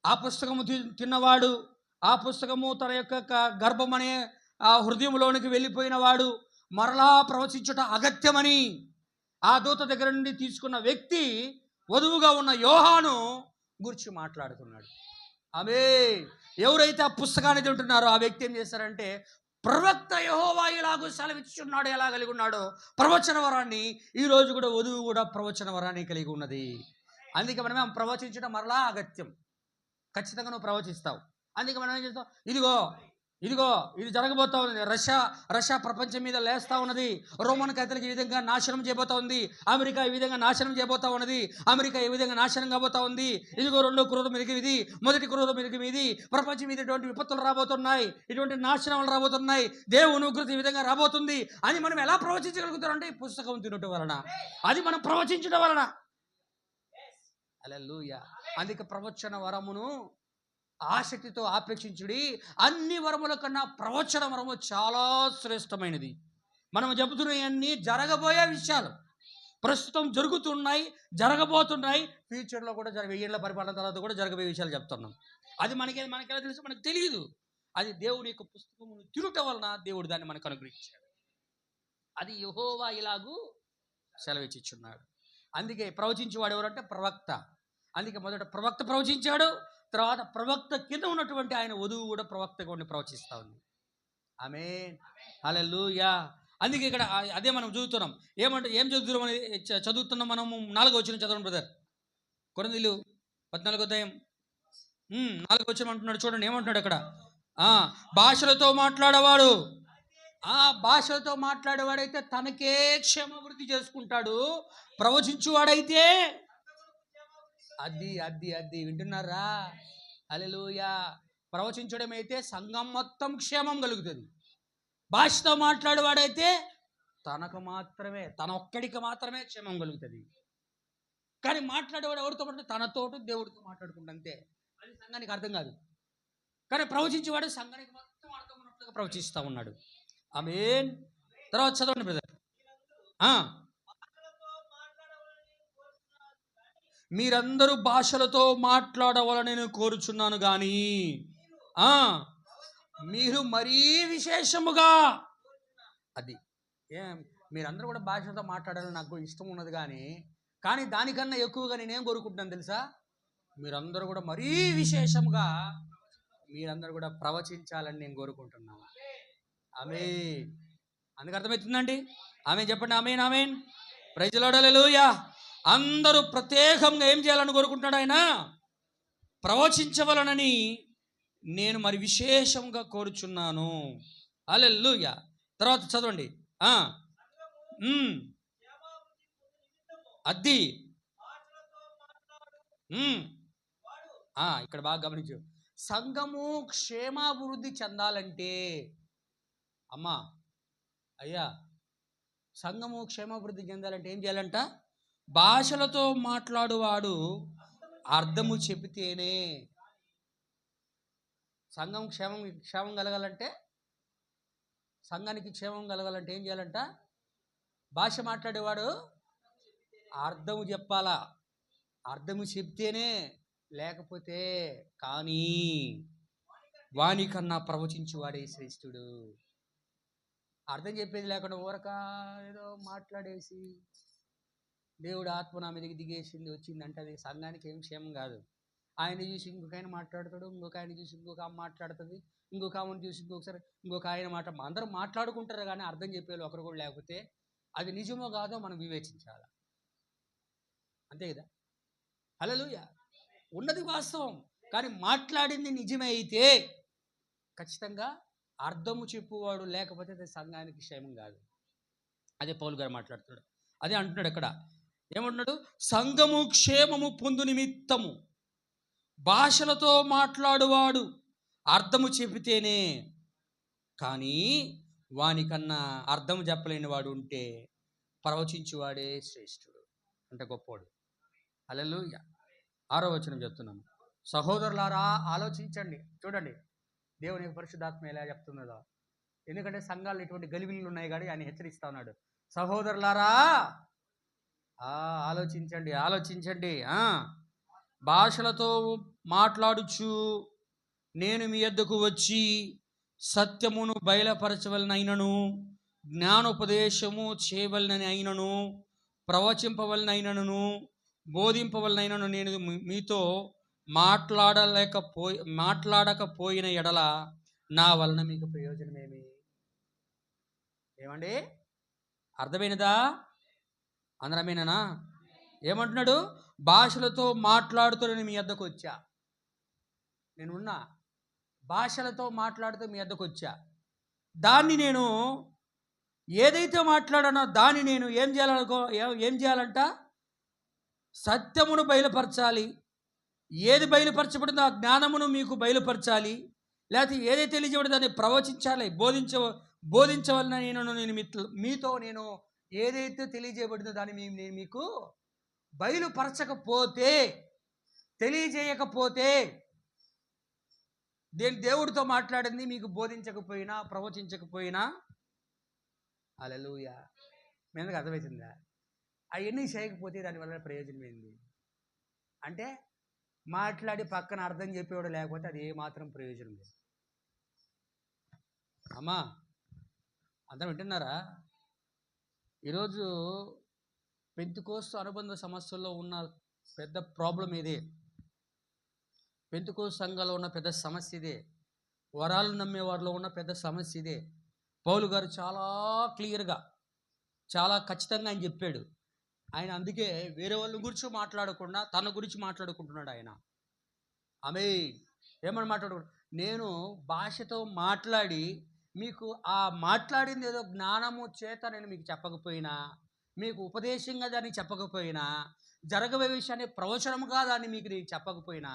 ఆ పుస్తకము తిన్నవాడు, ఆ పుస్తకము తన యొక్క గర్భం అనే ఆ హృదయంలోనికి వెళ్ళిపోయిన వాడు మరలా ప్రవచించుట అగత్యమని ఆ దూత దగ్గర నుండి తీసుకున్న వ్యక్తి వధువుగా ఉన్న యోహాను గురించి మాట్లాడుతున్నాడు. ఆమేన్. ఎవరైతే ఆ పుస్తకాన్ని తింటున్నారో ఆ వ్యక్తి ఏం చేశారంటే, ప్రవక్త యెహోవా ఇలాగూ సెలవిచ్చున్నాడు, ఎలా కలిగి ఉన్నాడో ప్రవచన వరాన్ని ఈ రోజు కూడా వధువు కూడా ప్రవచన వరాన్ని కలిగి ఉన్నది. అందుకే మనమే ప్రవచించడం మరలా అగత్యం. ఖచ్చితంగా నువ్వు ప్రవచిస్తావు. అందుకే మనం ఏం చేస్తాం? ఇదిగో ఇదిగో ఇది జరగబోతా ఉంది. రష్యా ప్రపంచం మీద లేస్తా ఉన్నది. రోమన్ క్యాథలిక్ ఈ విధంగా నాశనం చేయబోతా ఉంది. అమెరికా ఈ విధంగా నాశనం చేయబోతా ఉన్నది. అమెరికా ఈ విధంగా నాశనం కాబోతా ఉంది. ఇదిగో రెండో క్రూరం మిరిగి ఇది, మొదటి క్రూరం మిరిగి ఇది. ప్రపంచం మీద ఇటువంటి విపత్తులు రాబోతున్నాయి, ఇటువంటి నాశనాలు రాబోతున్నాయి, దేవుని ఉగ్రత ఈ విధంగా రాబోతుంది అని మనం ఎలా ప్రవచించగలుగుతారంటే ఈ పుస్తకం తినటం వలన, అది మనం ప్రవచించడం వలన. హల్లెలూయా. అందుకే ప్రవచన వరమును ఆసక్తితో ఆపేక్షించుడి. అన్ని వరముల కన్నా ప్రవచన వరము చాలా శ్రేష్టమైనది. మనం చెబుతున్నవన్నీ జరగబోయే విషయాలు, ప్రస్తుతం జరుగుతున్నాయి, జరగబోతున్నాయి, ఫ్యూచర్లో కూడా 1000 ఏళ్ల పరిపాలన తర్వాత కూడా జరగబోయే విషయాలు చెప్తున్నాం. అది మనకెలా తెలుసు? మనకు తెలియదు. అది దేవుని యొక్క పుస్తకమును తినటం వలన దేవుడు దాన్ని మనకు అనుగ్రహించాడు. అది యెహోవా ఇలాగూ సెలవిచ్చుచున్నాడు. అందుకే ప్రవచించేవాడు ఎవరంటే ప్రవక్త. అందుకే మొదట ప్రవక్త ప్రవచించాడు, తర్వాత ప్రవక్త కింద ఉన్నటువంటి ఆయన వధువు కూడా ప్రవక్తగా ఉండి ప్రవచిస్తూ ఉంది. ఆమేన్. హల్లెలూయా. అందుకే ఇక్కడ అదే మనం చదువుతున్నాం. ఏం చదువుతున్నాం మనము? 4వ వచనం చదవండి బ్రదర్. కొరింథీయులు 14వ అధ్యాయం 4వ వచనం అంటున్నాడు. చూడండి ఏమంటున్నాడు అక్కడ. భాషలతో మాట్లాడేవాడు, ఆ భాషలతో మాట్లాడేవాడైతే తనకే క్షేమాభివృద్ధి చేసుకుంటాడు. ప్రవచించువాడైతే అది వింటున్నారా? హల్లెలూయా. ప్రవచించడం అయితే సంఘం మొత్తం క్షేమం కలుగుతుంది. భాషతో మాట్లాడేవాడైతే తనకు మాత్రమే, తన ఒక్కడికి మాత్రమే క్షేమం కలుగుతుంది. కానీ మాట్లాడేవాడు ఎవరితో మాట్లాడితే తనతోటి దేవుడితో మాట్లాడుకుంటా, అంతే. అది సంఘానికి అర్థం కాదు. కానీ ప్రవచించేవాడు సంఘానికి మొత్తం అర్థం ఉన్నట్లుగా ప్రవచిస్తూ ఉన్నాడు. ఆమేన్. తర్వాత చదవండి బ్రదర్. మీరందరూ భాషలతో మాట్లాడవాలని నేను కోరుచున్నాను కానీ మీరు మరీ విశేషముగా, అది మీరందరూ కూడా భాషలతో మాట్లాడాలని నాకు ఇష్టం ఉన్నది, కానీ దానికన్నా ఎక్కువగా నేనేం కోరుకుంటున్నాను తెలుసా? మీరందరూ కూడా మరీ విశేషంగా మీరందరూ కూడా ప్రవచించాలని నేను కోరుకుంటున్నాను. ఆమేన్. అందుకు అర్థమవుతుందండి? ఆమేన్ చెప్పండి. Amen amen. Praise the Lord. Hallelujah. అందరూ ప్రత్యేకంగా ఏం చేయాలని కోరుకుంటున్నాడు ఆయన? ప్రవచించవలనని నేను మరి విశేషంగా కోరుచున్నాను. హల్లెలూయా. తర్వాత చదవండి. అది ఇక్కడ బాగా గమనించు. సంఘము క్షేమాభివృద్ధి చెందాలంటే, అమ్మా అయ్యా, సంఘము క్షేమాభివృద్ధి చెందాలంటే ఏం చేయాలంట? భాషలతో మాట్లాడువాడు అర్థము చెబితేనే. సంఘం క్షేమం కలగాలంటే, సంఘానికి క్షేమం కలగాలంటే ఏం చేయాలంట? భాష మాట్లాడేవాడు అర్థము చెప్పాలా, అర్థము చెప్తేనే, లేకపోతే కానీ వానికన్నా ప్రవచించువాడే శ్రేష్ఠుడు. అర్థం చెప్పేది లేకుండా ఊరక ఏదో మాట్లాడేసి దేవుడు ఆత్మ నా మీదకి దిగేసింది వచ్చిందంటే అది సంఘానికి ఏం క్షేమం కాదు. ఆయన చూసి ఇంకొక ఆయన మాట్లాడతాడు, ఇంకొక ఆయన చూసి ఇంకొక ఆమె మాట్లాడుతుంది, ఇంకొక ఆమెను చూసి ఇంకొక ఆయన అందరూ మాట్లాడుకుంటారు, కానీ అర్థం చెప్పేవాళ్ళు ఒకరు కూడా లేకపోతే అది నిజమో కాదో మనం వివేచించాలి. అంతే కదా. హల్లెలూయా. ఉన్నది వాస్తవం, కానీ మాట్లాడింది నిజమే అయితే ఖచ్చితంగా అర్థము చెప్పువాడు లేకపోతే అది సంఘానికి క్షేమం కాదు. అదే పౌలు గారు మాట్లాడుతున్నాడు, అదే అంటున్నాడు అక్కడ. ఏమంటున్నాడు? సంఘము క్షేమము పొందు నిమిత్తము భాషలతో మాట్లాడువాడు అర్థము చెబితేనే, కానీ వానికన్నా అర్థం చెప్పలేని వాడు ఉంటే ప్రవచించువాడే శ్రేష్ఠుడు, అంటే గొప్పవాడు. హల్లెలూయా. 6వ వచనం చెప్తున్నాను. సహోదరులారా ఆలోచించండి. చూడండి దేవుని పరిశుద్ధాత్మ ఎలా చెప్తున్నదో. ఎందుకంటే సంఘాలు ఇటువంటి గలిబిలు ఉన్నాయి కానీ ఆయన హెచ్చరిస్తా ఉన్నాడు. సహోదరులారా ఆలోచించండి. భాషలతో మాట్లాడుచు నేను మీ యొద్దకు వచ్చి సత్యమును బయలుపరచవలనైనను, జ్ఞానోపదేశము చేయవలనని అయినను, ప్రవచింపవలనైనను, బోధింపవలనైనను నేను మీతో మాట్లాడకపోయిన ఎడల నా వలన మీకు ప్రయోజనమేమి? ఏమండి, అర్థమైనదా? అందరమేనా? ఏమంటున్నాడు? భాషలతో మాట్లాడుతూ నేను మీ వద్దకు వచ్చా. నేనున్నా భాషలతో మాట్లాడుతూ మీ వద్దకు వచ్చా. దాన్ని నేను ఏదైతే మాట్లాడానో దాన్ని నేను ఏం చేయాలంట? సత్యమును బయలుపరచాలి. ఏది బయలుపరచబడిందో ఆ జ్ఞానమును మీకు బయలుపరచాలి. లేకపోతే ఏదైతే తెలియజేయబడిందో దాన్ని ప్రవచించాలి, బోధించవలన నేను మీతో నేను ఏదైతే తెలియజేయబడిందో దాన్ని నేను మీకు బయలుపరచకపోతే, తెలియజేయకపోతే, దేవుడితో మాట్లాడింది మీకు బోధించకపోయినా ప్రవచించకపోయినా, హల్లెలూయా, మీ అందరికీ అర్థమవుతుందా? అవన్నీ చేయకపోతే దానివల్ల ప్రయోజనం ఏంది? అంటే మాట్లాడి పక్కన అర్థం చెప్పేవాడు లేకపోతే అది ఏమాత్రం ప్రయోజనం లేదు. అమ్మా అందరం వింటున్నారా? ఈరోజు పెంతెకోస్తు అనుబంధ సమస్యల్లో ఉన్న పెద్ద ప్రాబ్లం ఇదే. పెంతెకోస్తు సంఘాల్లో ఉన్న పెద్ద సమస్య ఇదే. వరాలు నమ్మే వారిలో ఉన్న పెద్ద సమస్య ఇదే. పౌలు గారు చాలా క్లియర్గా, చాలా ఖచ్చితంగా ఆయన చెప్పాడు. ఆయన అందుకే వేరే వాళ్ళ గురించి మాట్లాడకుండా తన గురించి మాట్లాడుకుంటున్నాడు ఆయన. ఏమని మాట్లాడుకుంటున్నాడు? నేను భాషతో మాట్లాడి మీకు ఆ మాట్లాడింది ఏదో జ్ఞానము చేత నేను మీకు చెప్పకపోయినా, మీకు ఉపదేశంగా దాన్ని చెప్పకపోయినా, జరగబోయే విషయాన్ని ప్రవచనముగా దాన్ని మీకు నేను చెప్పకపోయినా,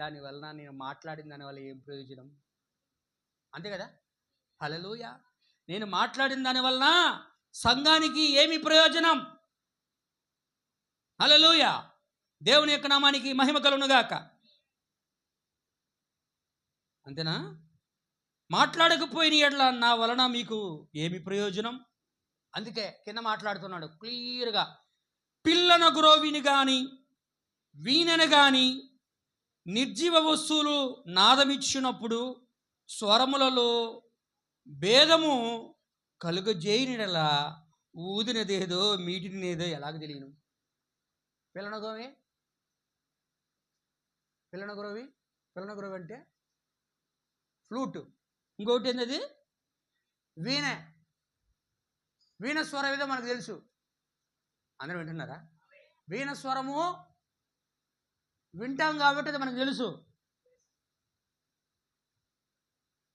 దానివల్ల నేను మాట్లాడిన దానివల్ల ఏం ప్రయోజనం? అంతే కదా. హల్లెలూయా. నేను మాట్లాడిన దానివల్ల సంఘానికి ఏమి ప్రయోజనం? హల్లెలూయా. దేవుని యొక్క నామానికి మహిమ కలుగునుగాక. అంతేనా? మాట్లాడకపోయిన ఎడల నా వలన మీకు ఏమి ప్రయోజనం? అందుకే కింద మాట్లాడుతున్నాడు క్లియర్గా. పిల్లన గురోవిని కానీ వీణను కానీ నిర్జీవ వస్తువులు నాదమిచ్చినప్పుడు స్వరములలో భేదము కలుగజేయనిడలా ఊదినదేదో మీటినేదో ఎలాగ తెలియను? పిల్లన గురోవి అంటే ఫ్లూట్. ఇంకోటి ఏంటది? వీణ స్వరం ఏదో మనకు తెలుసు. అందరూ వింటున్నారా? వీణ స్వరము వింటాం కాబట్టి అది మనకు తెలుసు.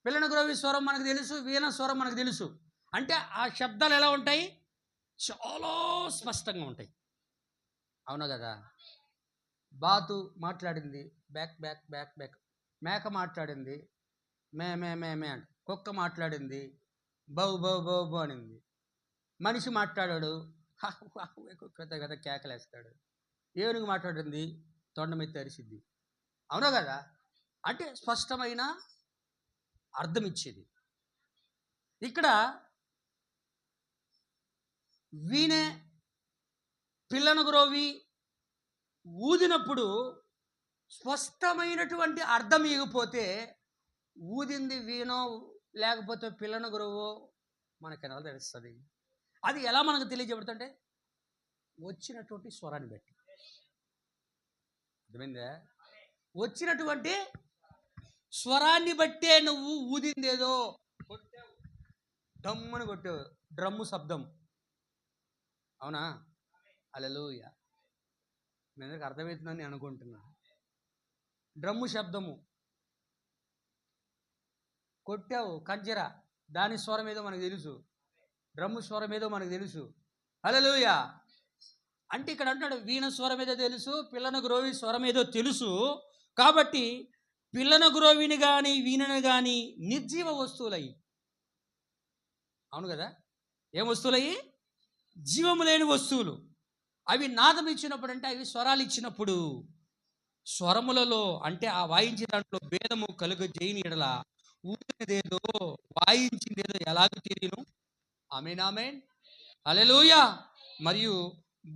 పిల్లన గురోవి స్వరం మనకు తెలుసు, వీణ స్వరం మనకు తెలుసు. అంటే ఆ శబ్దాలు ఎలా ఉంటాయి? చాలా స్పష్టంగా ఉంటాయి. అవునా కదా. బాతు మాట్లాడింది బ్యాక్ బ్యాక్ బ్యాక్ బ్యాక్, మేక మాట్లాడింది మే మే మే మే అంట, కుక్క మాట్లాడింది బౌ బౌ బౌ బౌ అనింది, మనిషి మాట్లాడాడు కుక్క కదా కేకలేస్తాడు, ఏనుగు మాట్లాడింది తొండమెత్తి అరిసిద్ది. అవునా కదా. అంటే స్పష్టమైన అర్థం ఇచ్చేది. ఇక్కడ వీణె పిల్లను గ్రోవి ఊదినప్పుడు స్పష్టమైనటువంటి అర్థం ఇగిపోతే ఊదింది వీణో లేకపోతే పిల్లను గ్రోవో మనకెలా తెలుస్తుంది? అది ఎలా మనకు తెలియజేయబడుతుంటే వచ్చినటువంటి స్వరాన్ని బట్టి. అర్థమైందా? వచ్చినటువంటి స్వరాన్ని బట్టే నువ్వు ఊదిందేదో కొట్టావు, డమ్మని కొట్టావు, డ్రమ్ము శబ్దం. అవునా? హల్లెలూయా. మీ అందరికి అర్థమవుతుందని నేను అనుకుంటున్నా. డ్రమ్ము శబ్దము కొట్టావు, కంజర, దాని స్వరం ఏదో మనకు తెలుసు, డ్రమ్ము స్వరం ఏదో మనకు తెలుసు. హల్లెలూయా. అంటే ఇక్కడ అంటాడు వీణ స్వరం ఏదో తెలుసు, పిల్లను గ్రోవి స్వరం ఏదో తెలుసు. కాబట్టి పిల్లను గ్రోవిని కానీ వీణను కానీ నిర్జీవ వస్తువులయ్యి. అవును కదా? ఏం వస్తువులయ్యి? జీవము లేని వస్తువులు. అవి నాదం ఇచ్చినప్పుడు, అంటే అవి స్వరాలు ఇచ్చినప్పుడు, స్వరములలో అంటే ఆ వాయించే దాంట్లో భేదము కలుగజేయని ఎడల ఊదినదేదో వాయించిందేదో ఎలాగ తెలియను? ఆమేన్, ఆమేన్, హల్లెలూయా. మరియు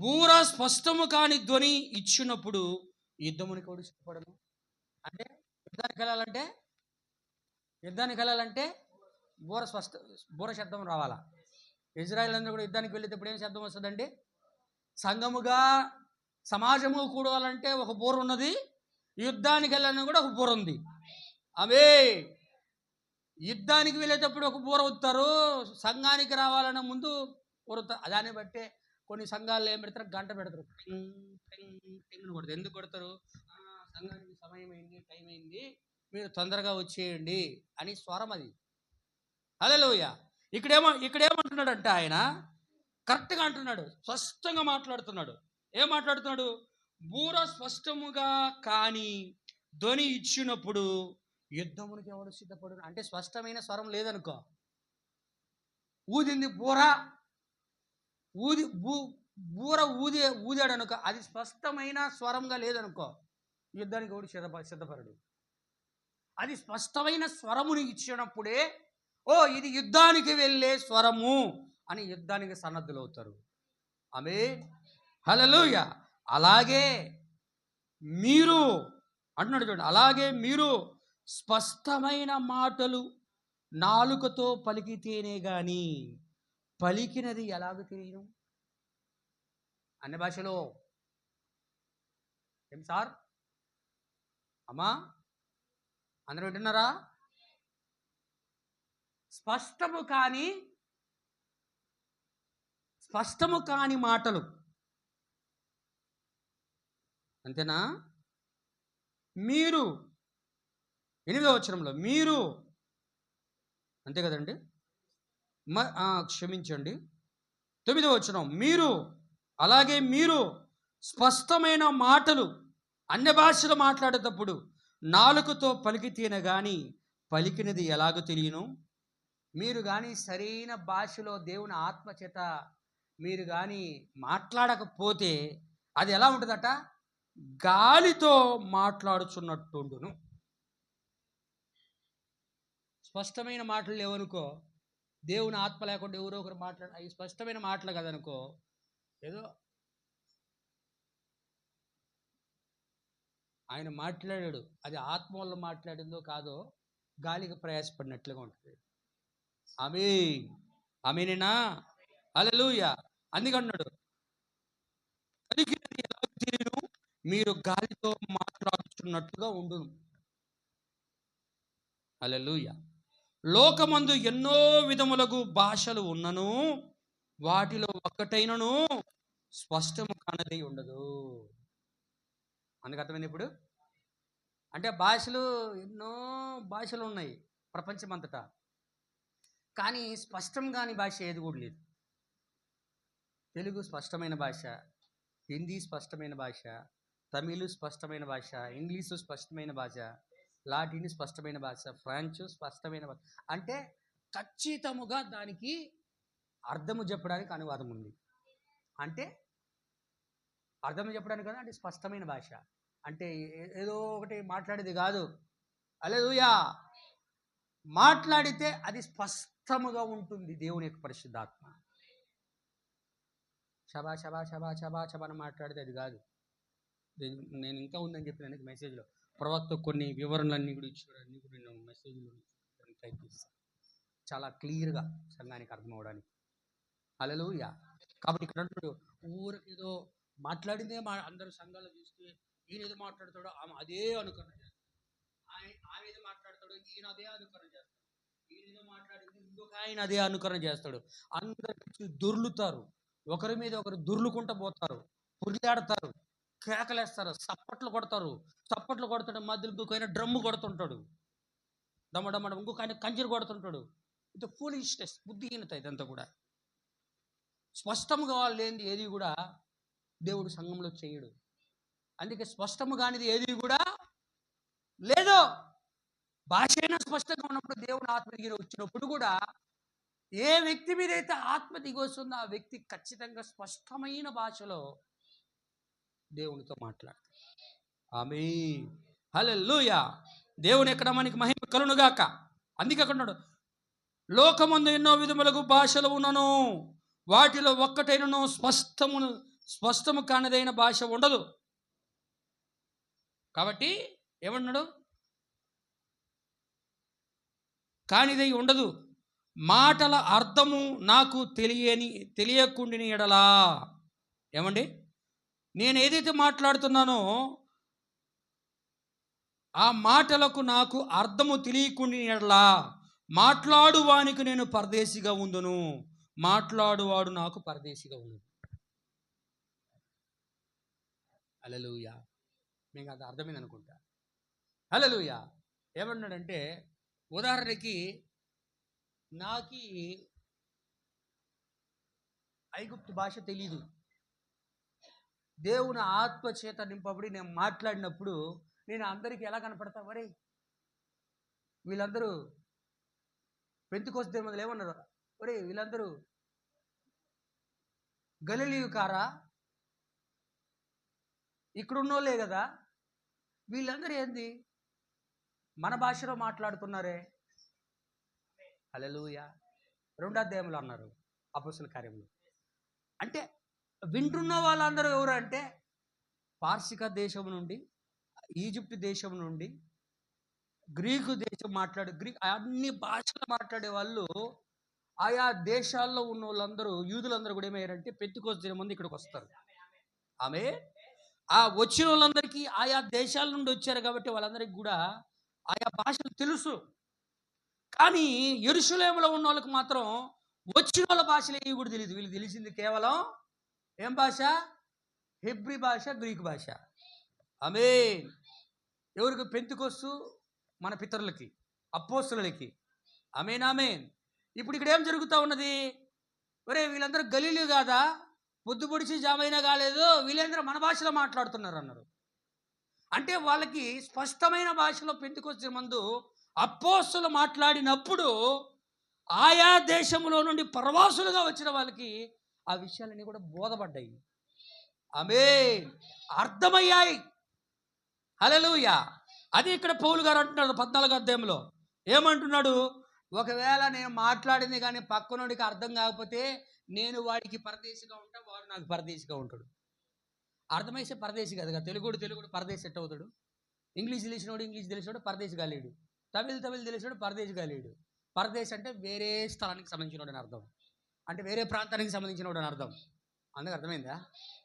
బూర స్పష్టము కాని ధ్వని ఇచ్చినప్పుడు యుద్ధమునికి కూడా సిద్ధపడను. అంటే యుద్ధానికి వెళ్ళాలంటే బూర శబ్దం రావాలా? ఇజ్రాయెల్ అందరూ కూడా యుద్ధానికి వెళ్ళేటప్పుడు ఏం శబ్దం వస్తుందండి? సంఘముగా సమాజము కూడాలంటే ఒక బూర ఉన్నది, యుద్ధానికి వెళ్ళాలని కూడా ఒక బూర ఉంది. అవే యుద్ధానికి వెళ్ళేటప్పుడు ఒక బూర ఊదుతారు, సంఘానికి రావాలన్న ముందు ఊరుతారు. దాన్ని బట్టే కొన్ని సంఘాల్లో ఏం పెడతారు? గంట పెడతారు, కొడతారు. ఎందుకు కొడతారు? సంఘానికి సమయం అయింది, టైం అయింది, మీరు తొందరగా వచ్చేయండి అని స్వరం అది. హల్లెలూయా. ఇక్కడేమంటున్నాడంటే ఆయన కరెక్ట్గా అంటున్నాడు, స్పష్టంగా మాట్లాడుతున్నాడు. ఏం మాట్లాడుతున్నాడు? బూర స్పష్టముగా కాని ధ్వని ఇచ్చినప్పుడు యుద్ధమునికి ఎవడు సిద్ధపడు? అంటే స్పష్టమైన స్వరం లేదనుకో, ఊదింది బూర, బూర ఊదాడు అనుకో, అది స్పష్టమైన స్వరంగా లేదనుకో, యుద్ధానికి ఎవడు సిద్ధపడడు. అది స్పష్టమైన స్వరముని ఇచ్చినప్పుడే ఇది యుద్ధానికి వెళ్ళే స్వరము అని యుద్ధానికి సన్నద్ధులవుతారు. ఆమేన్, హల్లెలూయా. అలాగే మీరు అంటున్నాడు చూడండి, అలాగే మీరు స్పష్టమైన మాటలు నాలుకతో పలికితేనే గాని పలికినది ఎలాగో తెలియను? అన్ని భాషలో ఏం సార్? అమ్మా అందరూ వింటున్నారా? స్పష్టము కాని మాటలు, అంతేనా? మీరు 8వ వచనంలో మీరు, అంతే కదండి? క్షమించండి, 9వ వచనం, మీరు అలాగే మీరు స్పష్టమైన మాటలు అన్య భాషలు మాట్లాడేటప్పుడు నాలుకతో పలికితేనే గాని పలికినది ఎలాగో తెలియను? మీరు కానీ సరైన భాషలో దేవుని ఆత్మచేత మీరు కానీ మాట్లాడకపోతే అది ఎలా ఉంటుందట? గాలితో మాట్లాడుచున్నట్టుండును. స్పష్టమైన మాటలు లేవనుకో, దేవుని ఆత్మ లేకుండా ఎవరో ఒకరు అవి స్పష్టమైన మాటలు కదనుకో, ఏదో ఆయన మాట్లాడాడు, అది ఆత్మ వల్ల మాట్లాడిందో కాదో గాలికి ప్రయాసపడినట్లుగా ఉంటుంది. ఆమేన్, ఆమేనేనా? హల్లెలూయా. అందుకన్నాడు పలికినది ఎలా తెలియను? మీరు గాలితో మాట్లాడుతున్నట్టుగా ఉండును. హల్లెలూయా. లోకమందు ఎన్నో విధములకు భాషలు ఉన్నను, వాటిలో ఒక్కటైనను స్పష్టము కానది ఉండదు. అందుకు అర్థమైంది ఇప్పుడు? అంటే ఎన్నో భాషలు ఉన్నాయి ప్రపంచమంతటా, కానీ స్పష్టం కాని భాష ఏది కూడా లేదు. తెలుగు స్పష్టమైన భాష, హిందీ స్పష్టమైన భాష, తమిళ్ స్పష్టమైన భాష, ఇంగ్లీషు స్పష్టమైన భాష, లాటిన్ స్పష్టమైన భాష, ఫ్రాన్స్ స్పష్టమైన భాష. అంటే ఖచ్చితముగా దానికి అర్థము చెప్పడానికి అనువాదం ఉంది. అంటే అర్థం చెప్పడానికి కదా, అంటే స్పష్టమైన భాష అంటే ఏదో ఒకటి మాట్లాడేది కాదు. హల్లెలూయా. మాట్లాడితే అది స్పష్టముగా ఉంటుంది దేవుని యొక్క పరిశుద్ధాత్మ. షబా షబా షబా షబా షబా అని మాట్లాడితే అది కాదు. నేను ఇంకా ఉందని చెప్పిన నాకు మెసేజ్లో ప్రవక్త కొన్ని వివరణలన్నీ కూడా ఇచ్చాడు. అన్నీ కూడా నేను మెసేజ్లో ప్రయత్నిస్తాను చాలా క్లియర్గా సంఘానికి అర్థం అవడానికి. హల్లెలూయా. కాబట్టి ఇక్కడ అంటాడు ఊరికేదో మాట్లాడిందే అందరూ సంఘాలు చూస్తే ఈయన ఏదో మాట్లాడతాడో ఆమె అదే అనుకరణ చేస్తాడు, ఆమె ఏదో మాట్లాడతాడో ఈయన అదే అనుకరణ చేస్తాడు, ఈయన ఏదో మాట్లాడింది ఇంకొక ఆయన అదే అనుకరణ చేస్తాడు. అందరు దొర్లుతారు, ఒకరి మీద ఒకరు దొర్లుకుంటూ పోతారు, పురిలాడతారు, కేకలేస్తారు, చప్పట్లు కొడతారు. చప్పట్లు కొడతాడు, మధ్యలో ఇంకొక ఆయన డ్రమ్ము కొడుతుంటాడు, డమ్మడమ్మడం, ఇంకొక ఆయన కంజీరు కొడుతుంటాడు. ఇది ఫూలిష్నెస్, బుద్ధిహీనత. ఇదంతా కూడా స్పష్టంగా లేనిది ఏది కూడా దేవుడు సంఘంలో చేయడు. అందుకే స్పష్టము కానిది ఏది కూడా లేదు. భాష అయినా స్పష్టంగా ఉన్నప్పుడు దేవుని ఆత్మ దిగి వచ్చినప్పుడు కూడా ఏ వ్యక్తి మీద అయితే ఆత్మ దిగి వస్తుందో ఆ వ్యక్తి ఖచ్చితంగా స్పష్టమైన భాషలో దేవునితో మాట్లాడతాడు. ఆమేన్, హల్లెలూయా. దేవుని ఎక్కడ మనకి మహిమ కలుగునుగాక. అందుకే అక్కడ ఉన్నాడు, లోకమందు ఎన్నో విధములకు భాషలు ఉన్నను, వాటిలో ఒక్కటైనను స్పష్టము కానిదైన భాష ఉండదు. కాబట్టి ఏమన్నాడు, కానిదై ఉండదు. మాటల అర్థము నాకు తెలియకుండిన ఎడలా. ఏమండి, నేను ఏదైతే మాట్లాడుతున్నానో ఆ మాటలకు నాకు అర్థము తెలియకుండిన ఎడలా మాట్లాడువానికి నేను పరదేశిగా ఉందును, మాట్లాడువాడు నాకు పరదేశిగా ఉండును. హల్లెలూయా. మీకు అది అర్థమైంది అనుకుంటా. హల్లెలూయా. ఏమన్నాడంటే, ఉదాహరణకి నాకు ఐగుప్తు భాష తెలీదు, దేవుని ఆత్మ చేత నింపబడి నేను మాట్లాడినప్పుడు నేను అందరికీ ఎలా కనపడతా? వరే వీళ్ళందరూ పెంతెకొస్తే మొదలు ఏమన్నారు, ఒరే వీళ్ళందరూ గలిలీ కారా, ఇక్కడున్నోళ్ళే కదా, వీళ్ళందరూ ఏంది మన భాషలో మాట్లాడుతున్నారే. హల్లెలూయా. 2వ అధ్యాయంలో అన్నారు అపొస్తలుల కార్యంలో. అంటే వింటున్న వాళ్ళందరూ ఎవరు అంటే పార్సిక దేశం నుండి, ఈజిప్ట్ దేశం నుండి, గ్రీకు దేశం అన్ని భాషలు మాట్లాడే వాళ్ళు, ఆయా దేశాల్లో ఉన్న వాళ్ళందరూ, యూదులందరూ కూడా ఏమయ్యారంటే పెంతెకొస్తు దినం ముందు ఇక్కడికి వస్తారు. ఆమె ఆ వచ్చిన వాళ్ళందరికీ ఆయా దేశాల నుండి వచ్చారు కాబట్టి వాళ్ళందరికీ కూడా ఆయా భాషలు తెలుసు. కానీ యెరూషలేములో ఉన్న వాళ్ళకి మాత్రం వచ్చిన వాళ్ళ భాషలు ఏవి కూడా తెలియదు. వీళ్ళకి తెలిసింది కేవలం ఏం భాష? హెబ్రీ భాష, గ్రీకు భాష. ఆమేన్. ఎవరికి? పెంతెకొస్తు మన పితరులకి, అపోస్తలులకి. ఆమేన్, ఆమేన్. ఇప్పుడు ఇక్కడ ఏం జరుగుతూ ఉన్నది? ఒరే వీళ్ళందరూ గలీలు కాదా, పొద్దు పొడిచి జామైనా కాలేదు, వీళ్ళందరూ మన భాషలో మాట్లాడుతున్నారు అన్నారు. అంటే వాళ్ళకి స్పష్టమైన భాషలో పెంతెకొస్తు మందు అపోస్తలు మాట్లాడినప్పుడు ఆయా దేశంలో నుండి పరవాసులుగా వచ్చిన వాళ్ళకి ఆ విషయాలన్నీ కూడా బోధపడ్డాయి. ఆమేన్, అర్థమయ్యాయి. హల్లెలూయా. అది ఇక్కడ పౌలు గారు అంటున్నాడు 14వ అధ్యాయంలో. ఏమంటున్నాడు? ఒకవేళ నేను మాట్లాడింది కానీ పక్కనోడికి అర్థం కాకపోతే నేను వాడికి పరదేశిగా ఉంటా, వాడు నాకు పరదేశిగా ఉంటాడు. అర్థమైతే పరదేశి కదా. తెలుగుడు పరదేశి ఎట్ అవుతాడు? ఇంగ్లీష్ తెలిసినోడు పరదేశి కాలేడు, తమిళ్ తెలిసినోడు పరదేశి కాలేడు. పరదేశి అంటే వేరే స్థలానికి సంబంధించినోడు అని అర్థం, అంటే వేరే ప్రాంతానికి సంబంధించినోడు అని అర్థం. అందుకు అర్థమైందా?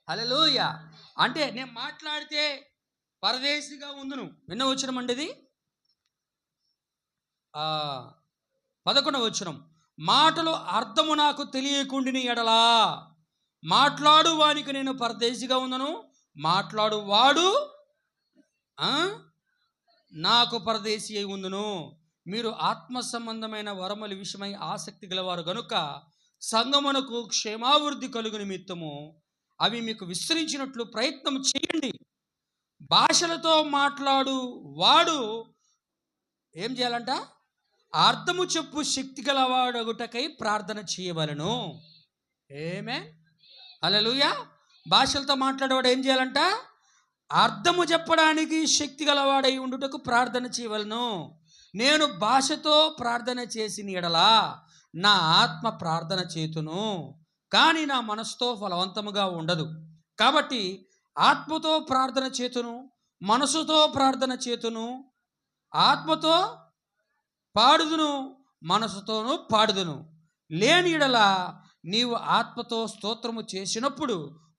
హల్లెలూయా. అంటే నేను మాట్లాడితే పరదేశిగా ఉందును. ఎన్నో వచనం అండి ఇది? 11వ వచనం. మాటలు అర్థము నాకు తెలియకుండిన ఎడలా మాట్లాడు వానికి నేను పరదేశిగా ఉందను, మాట్లాడు వాడు నాకు పరదేశి అయి ఉందును. మీరు ఆత్మ సంబంధమైన వరముల విషయమై ఆసక్తి గలవారు గనుక సంగమునకు క్షేమాభివృద్ధి కలుగు నిమిత్తము అవి మీకు విస్తరించినట్లు ప్రయత్నం చేయండి. భాషలతో మాట్లాడు వాడు ఏం చేయాలంట? అర్థము చెప్పు శక్తి గలవాడగుటకై ప్రార్థన చేయవలను. ఆమేన్, హల్లెలూయా. భాషలతో మాట్లాడేవాడు ఏం చేయాలంట? అర్థము చెప్పడానికి శక్తి గలవాడై ఉండుటకు ప్రార్థన చేయవలను. నేను భాషతో ప్రార్థన చేసిన ఎడలా నా ఆత్మ ప్రార్థన చేతును, కానీ నా మనసుతో ఫలవంతముగా ఉండదు. కాబట్టి ఆత్మతో ప్రార్థన చేతును, మనసుతో ప్రార్థన చేతును, ఆత్మతో పాడుదును, మనసుతోనూ పాడుదును. లేని యెడల నీవు ఆత్మతో స్తోత్రము చేసినప్పుడు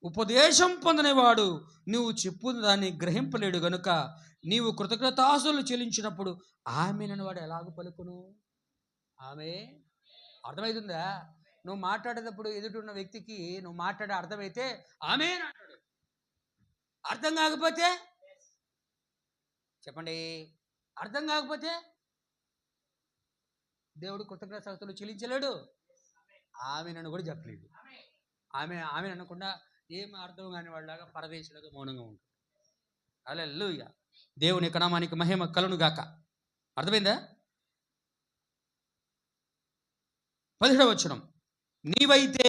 ఉపదేశం పొందనివాడు నువ్వు చెప్పు దాన్ని గ్రహింపలేడు గనుక నీవు కృతజ్ఞతాస్తుతులు చెల్లించినప్పుడు ఆమేనని వాడు ఎలాగ పలుకును? ఆమె అర్థమవుతుందా? నువ్వు మాట్లాడేటప్పుడు ఎదుటిన్న వ్యక్తికి నువ్వు మాట్లాడే అర్థమైతే ఆమేన్ అంటాడు. అర్థం కాకపోతే చెప్పండి, అర్థం కాకపోతే దేవుడు కృతజ్ఞతాస్తుతులు చెల్లించలేడు, ఆమెనని కూడా చెప్పలేడు. ఆమె అనకుండా ఏం అర్థం కాని వాళ్ళలాగా పరదేశులుగా మౌనంగా ఉంటాడు. హల్లెలూయా. దేవుని నామానికి మహిమ కలును గాక. అర్థమైందా? 17వ వచనం, నీవైతే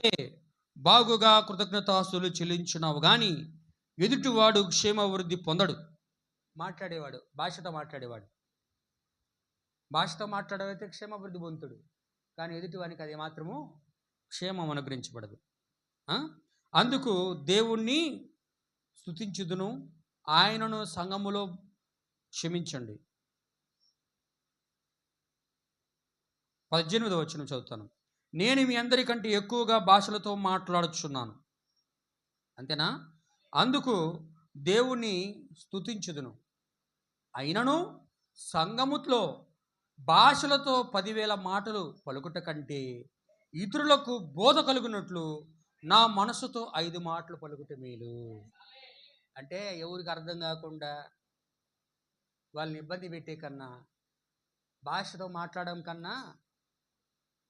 బాగుగా కృతజ్ఞతాస్తుతులు చెల్లించున్నావు కానీ ఎదుటివాడు క్షేమాభివృద్ధి పొందడు. మాట్లాడేవాడు భాషతో మాట్లాడేవైతే క్షేమాభివృద్ధి పొందుతాడు, కానీ ఎదుటివానికి అది మాత్రము క్షేమం అనుగ్రహించబడదు. అందుకు దేవుణ్ణి స్తుతించుదును, ఆయనను సంఘములో క్షమించండి. 18వ వచనం చదువుతాను. నేను మీ అందరికంటే ఎక్కువగా భాషలతో మాట్లాడుచున్నాను. అంతేనా? అందుకు దేవుణ్ణి స్తుతించుదును, అయినను సంఘములో భాషలతో 10,000 మాటలు పలుకుట కంటే ఇతరులకు బోధ కలుగునట్లు నా మనసుతో 5 మాటలు పలుకుట మేలు. అంటే ఎవరికి అర్థం కాకుండా వాళ్ళని ఇబ్బంది పెట్టే కన్నా, భాషతో మాట్లాడడం కన్నా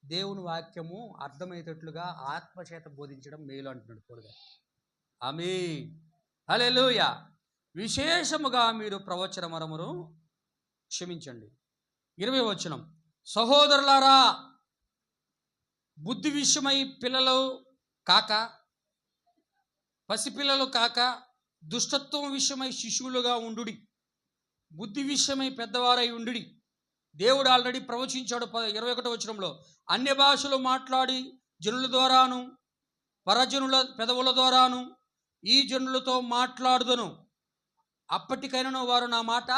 దేవుని వాక్యము అర్థమయ్యేటట్లుగా ఆత్మచేత బోధించడం మేలు అంటున్నాడు పౌలుగారు. ఆమేన్. హల్లెలూయా. విశేషముగా మీరు ప్రవచన మరమును క్షమించండి. 20వ వచనం, సహోదరులారా బుద్ధి విషయమై పసిపిల్లలు కాక దుష్టత్వం విషయమై శిశువులుగా ఉండుడి, బుద్ధి విషయమై పెద్దవారై ఉండుడి. దేవుడు ఆల్రెడీ ప్రవచించాడు 21వ వచనంలో, అన్య భాషలు మాట్లాడి జనుల ద్వారాను పరజనుల పెదవుల ద్వారాను ఈ జనులతో మాట్లాడుదును, అప్పటికైనా వారు నా మాట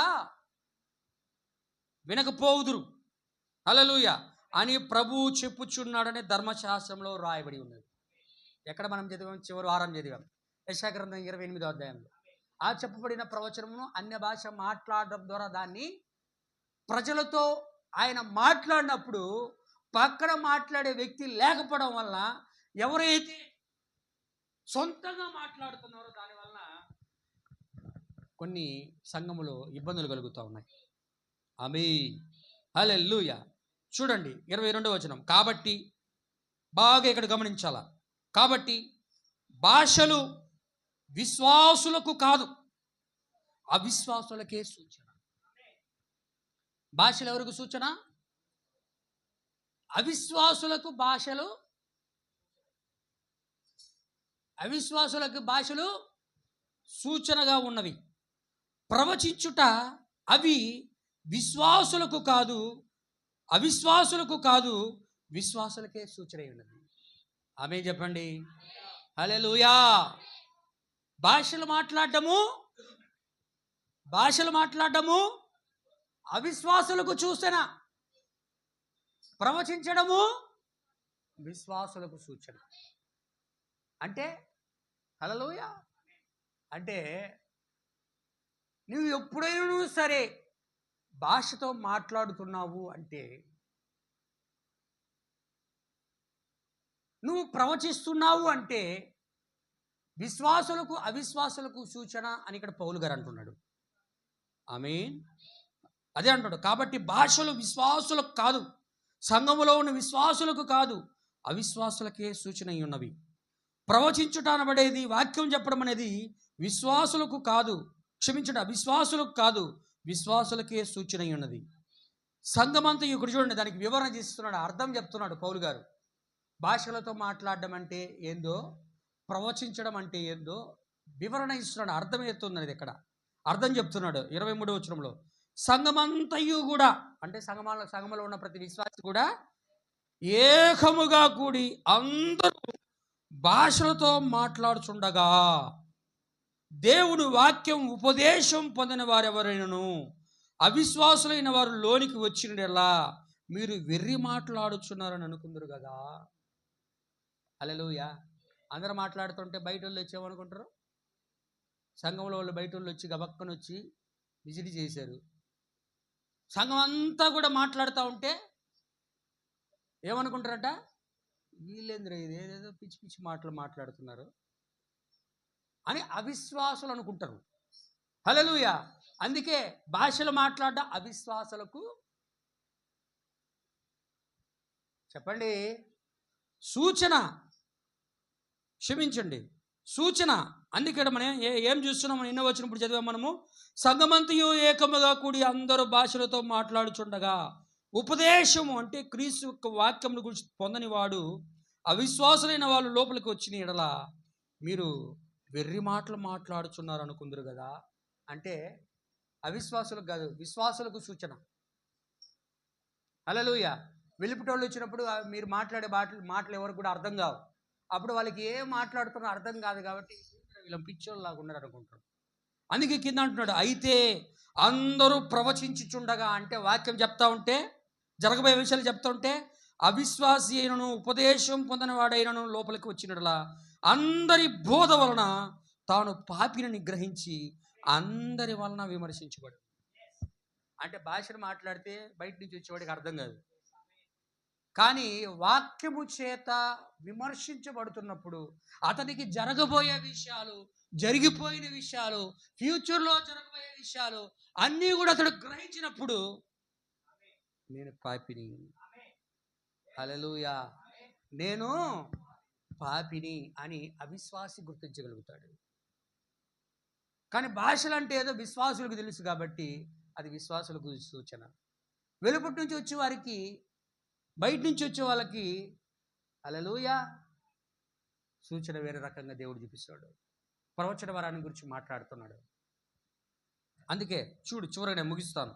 వినకపోవుదురు. హల్లెలూయా అని ప్రభువు చెప్పుచున్నాడని ధర్మశాస్త్రంలో రాయబడి ఉన్నది. ఎక్కడ మనం చదివాం? చివరి వారం చదివాం, యెషయా గ్రంథం 28వ అధ్యాయంలో. ఆ చెప్పబడిన ప్రవచనమును అన్య భాష మాట్లాడడం ద్వారా దాన్ని ప్రజలతో ఆయన మాట్లాడినప్పుడు పక్కన మాట్లాడే వ్యక్తి లేకపోవడం వల్ల ఎవరైతే సొంతంగా మాట్లాడుతున్నారో దానివల్ల కొన్ని సంఘములో ఇబ్బందులు కలుగుతూ ఉన్నాయి. ఆమేన్. హల్లెలూయా. చూడండి 22వ వచనం, కాబట్టి బాగా ఇక్కడ గమనించాలా. కాబట్టి భాషలు విశ్వాసులకు కాదు, అవిశ్వాసులకే సూచన. భాషలు ఎవరికి సూచన? అవిశ్వాసులకు భాషలు, అవిశ్వాసులకు భాషలు సూచనగా ఉన్నవి. ప్రవచించుట అవి విశ్వాసులకు కాదు, అవిశ్వాసులకు కాదు, విశ్వాసులకే సూచన ఉన్నది. ఆమేన్ చెప్పండి. హల్లెలూయా. భాషలు మాట్లాడటము అవిశ్వాసులకు సూచన, ప్రవచించడము విశ్వాసులకు సూచన. అంటే హల్లెలూయా, అంటే నువ్వు ఎప్పుడైనా సరే భాషతో మాట్లాడుతున్నావు అంటే, నువ్వు ప్రవచిస్తున్నావు అంటే విశ్వాసులకు అవిశ్వాసులకు సూచన అని ఇక్కడ పౌలు గారు అంటున్నాడు. ఆమేన్. అదే అంటాడు. కాబట్టి భాషలు విశ్వాసులకు కాదు, సంఘములో ఉన్న విశ్వాసులకు కాదు, అవిశ్వాసులకే సూచన అయి ఉన్నవి. ప్రవచించుట అనబడేది, వాక్యం చెప్పడం అనేది విశ్వాసులకు కాదు, క్షమించడం అవిశ్వాసులకు కాదు, విశ్వాసులకే సూచన అయి ఉన్నది. సంఘమంతా ఇక్కడ చూడండి, దానికి వివరణ చేస్తున్నాడు, అర్థం చెప్తున్నాడు పౌలు గారు. భాషలతో మాట్లాడడం అంటే ఏందో, ప్రవచించడం అంటే ఏందో వివరణ ఇస్తున్నాడు, అర్థం ఎత్తున్నది. ఇక్కడ అర్థం చెప్తున్నాడు 23వ వచనంలో. సంఘమంతయు కూడా, అంటే సంఘములో ఉన్న ప్రతి విశ్వాసి కూడా ఏకముగా కూడి అందరూ భాషలతో మాట్లాడుచుండగా దేవుని వాక్యం ఉపదేశం పొందిన వారెవరైనను అవిశ్వాసులైన వారు లోనికి వచ్చినలా మీరు వెర్రి మాట్లాడుచున్నారని అనుకుందరు కదా. హల్లెలూయా. అందరూ మాట్లాడుతుంటే బయట వాళ్ళు వచ్చేమనుకుంటారు? సంఘంలో వాళ్ళు బయట వాళ్ళు వచ్చి గబక్కన వచ్చి విజిట్ చేశారు. సంఘం అంతా కూడా మాట్లాడుతూ ఉంటే ఏమనుకుంటారట? వీళ్ళేంద్ర ఇది ఏదేదో పిచ్చి పిచ్చి మాటలు మాట్లాడుతున్నారు అని అవిశ్వాసులు అనుకుంటారు. హల్లెలూయా. అందుకే భాషలు మాట్లాడడం అవిశ్వాసులకు చెప్పండి సూచన, క్షమించండి సూచన. అందుకే మనం ఏం చూస్తున్నాం? మనం ఎన్నో వచ్చినప్పుడు చదివాం మనము, సంగమంతయు ఏకముగా కూడి అందరూ భాషలతో మాట్లాడుచుండగా ఉపదేశము అంటే క్రీస్తు యొక్క వాక్యమును గురించి పొందని వాడు అవిశ్వాసులైన వాళ్ళు లోపలికి వచ్చిన ఎడల మీరు వెర్రి మాటలు మాట్లాడుచున్నారు అనుకుందరు కదా. అంటే అవిశ్వాసులకు కాదు, విశ్వాసులకు సూచన. హల్లెలూయా. వెలుపుటోళ్ళు వచ్చినప్పుడు మీరు మాట్లాడే మాటలు ఎవరికి కూడా అర్థం కావు. అప్పుడు వాళ్ళకి ఏం మాట్లాడుతున్నా అర్థం కాదు కాబట్టి వీళ్ళ పిచ్చోళ్ళు లాగా ఉన్నారు అనుకుంటారు. అందుకే కింద అంటున్నాడు, అయితే అందరూ ప్రవచించుచుండగా, అంటే వాక్యం చెప్తా ఉంటే, జరగబోయే విషయాలు చెప్తా ఉంటే అవిశ్వాసి అయినను ఉపదేశం పొందిన వాడైనను లోపలికి వచ్చినట్లా అందరి బోధ వలన తాను పాపిని నిగ్రహించి అందరి వలన విమర్శించబడు. అంటే భాషను మాట్లాడితే బయట నుంచి వచ్చేవాడికి అర్థం కాదు, కానీ వాక్యము చేత విమర్శించబడుతున్నప్పుడు అతనికి జరగబోయే విషయాలు, జరిగిపోయిన విషయాలు, ఫ్యూచర్లో జరగబోయే విషయాలు అన్నీ కూడా అతడు గ్రహించినప్పుడు నేను పాపిని, హల్లెలూయా, నేను పాపిని అని అవిశ్వాసి గుర్తించగలుగుతాడు. కానీ భాషలు అంటే ఏదో విశ్వాసులకు తెలుసు కాబట్టి అది విశ్వాసులకు సూచన. వెలుపటి నుంచి వచ్చే వారికి, బయట నుంచి వచ్చే వాళ్ళకి హల్లెలూయా సూచన వేరే రకంగా దేవుడు చూపిస్తాడు. ప్రవచన వరాన్ని గురించి మాట్లాడుతున్నాడు. అందుకే చూడు, చివరగా నేను ముగిస్తాను.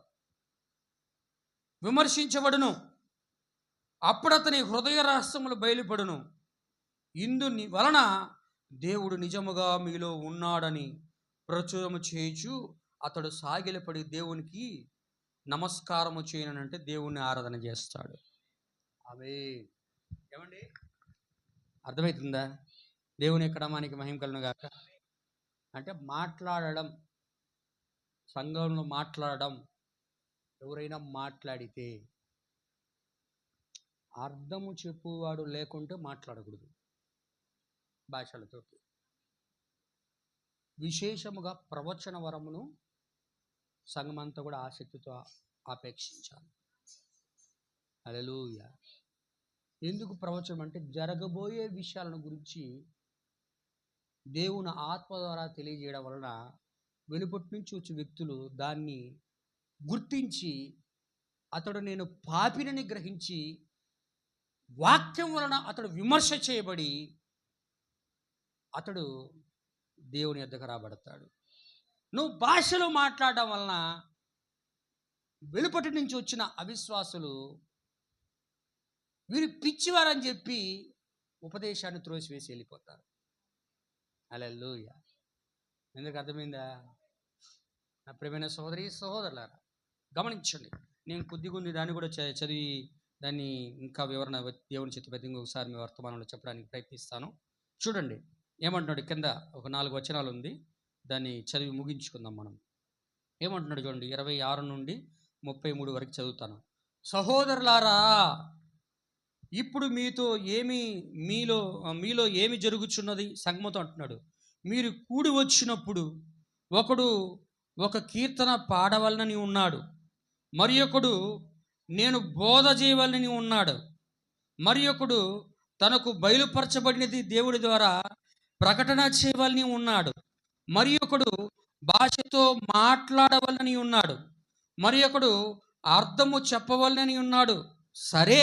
విమర్శించబడును, అప్పుడు అతని హృదయ రహస్యములు బయలుపడును. ఇందు వలన దేవుడు నిజముగా మీలో ఉన్నాడని ప్రచురము చేయుచు అతడు సాగిలపడి దేవునికి నమస్కారము చేయనంటే దేవుణ్ణి ఆరాధన చేస్తాడు. అవే ఏమండి, అర్థమవుతుందా? దేవుని ఎక్కడ మనకి మహిమ కలుగును గాక. అంటే మాట్లాడడం, సంఘంలో మాట్లాడడం, ఎవరైనా మాట్లాడితే అర్థము చెప్పువాడు లేకుంటే మాట్లాడకూడదు భాషలతోటి. విశేషముగా ప్రవచన వరమును సంఘమంతా కూడా ఆసక్తితో ఆపేక్షించాలి. హల్లెలూయా. ఎందుకు ప్రవచనం అంటే జరగబోయే విషయాలను గురించి దేవుని ఆత్మ ద్వారా తెలియజేయడం వలన వెలుపటి నుంచి వచ్చే వ్యక్తులు దాన్ని గుర్తించి అతడు నేను పాపిని గ్రహించి వాక్యం వలన అతడు విమర్శ చేయబడి అతడు దేవుని యొద్దకు రాబడతాడు. నువ్వు భాషలో మాట్లాడడం వలన వెలుపటి నుంచి వచ్చిన అవిశ్వాసులు వీరు పిచ్చివారని చెప్పి ఉపదేశాన్ని త్రోసివేసి వెళ్ళిపోతారు. హల్లెలూయా. ఎందుకు అర్థమైందా? నా ప్రియమైన సహోదరి సహోదరులారా గమనించండి. నేను కొద్దిగా ఉంది దాన్ని కూడా చదివి దాన్ని ఇంకా వివరణ దేవుని చిత్తబద్ధంగా ఒకసారి మీ వర్తమానంలో చెప్పడానికి ప్రయత్నిస్తాను. చూడండి ఏమంటున్నాడు. కింద ఒక 4 వచనాలు ఉంది, దాన్ని చదివి ముగించుకుందాం మనం. ఏమంటున్నాడు చూడండి, 26 నుండి 33 వరకు చదువుతాను. సహోదరులారా, ఇప్పుడు మీలో ఏమి జరుగుచున్నది? సంగమతో అంటున్నాడు. మీరు కూడి వచ్చినప్పుడు ఒకడు ఒక కీర్తన పాడవలనని ఉన్నాడు, మరి ఒకడు నేను బోధ చేయవలనని ఉన్నాడు, మరి ఒకడు తనకు బయలుపరచబడినది దేవుడి ద్వారా ప్రకటన చేయవలని ఉన్నాడు, మరి ఒకడు భాషతో మాట్లాడవలని ఉన్నాడు, మరి ఒకడు అర్థము చెప్పవలనని ఉన్నాడు. సరే,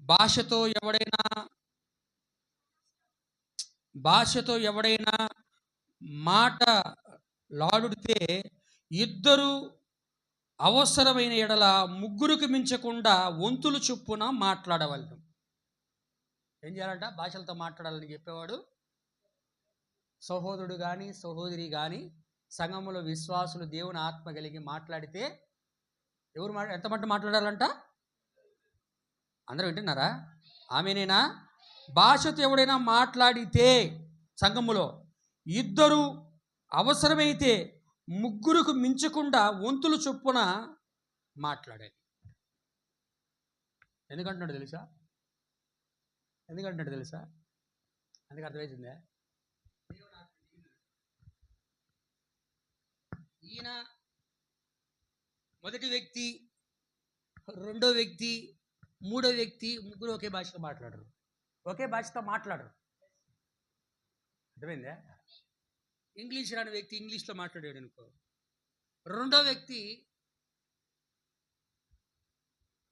భాషతో ఎవడైనా మాట లాడుతే ఇద్దరు అవసరమైన ఎడల ముగ్గురికి మించకుండా వంతులు చొప్పున మాట్లాడవలను. ఏం చేయాలంట? భాషలతో మాట్లాడాలని చెప్పేవాడు సహోదరుడు కానీ సహోదరి కానీ సంఘములో విశ్వాసులు దేవుని ఆత్మ కలిగి మాట్లాడితే ఎంతమంది మాట్లాడాలంట? అందరూ వింటున్నారా? ఆమెనేనా? భాషతో ఎవడైనా మాట్లాడితే సంఘములో ఇద్దరు అవసరమైతే ముగ్గురుకు మించకుండా వంతులు చొప్పున మాట్లాడాలి. ఎందుకంటున్నాడు తెలుసా? అందుకు అర్థమవుతుందే. ఈయన మొదటి వ్యక్తి, రెండో వ్యక్తి, మూడో వ్యక్తి ముగ్గురు ఒకే భాషలో మాట్లాడరు, ఒకే భాషతో మాట్లాడరు. అర్థమైందా? ఇంగ్లీష్ రాని వ్యక్తి ఇంగ్లీష్లో మాట్లాడాడు అనుకో, రెండో వ్యక్తి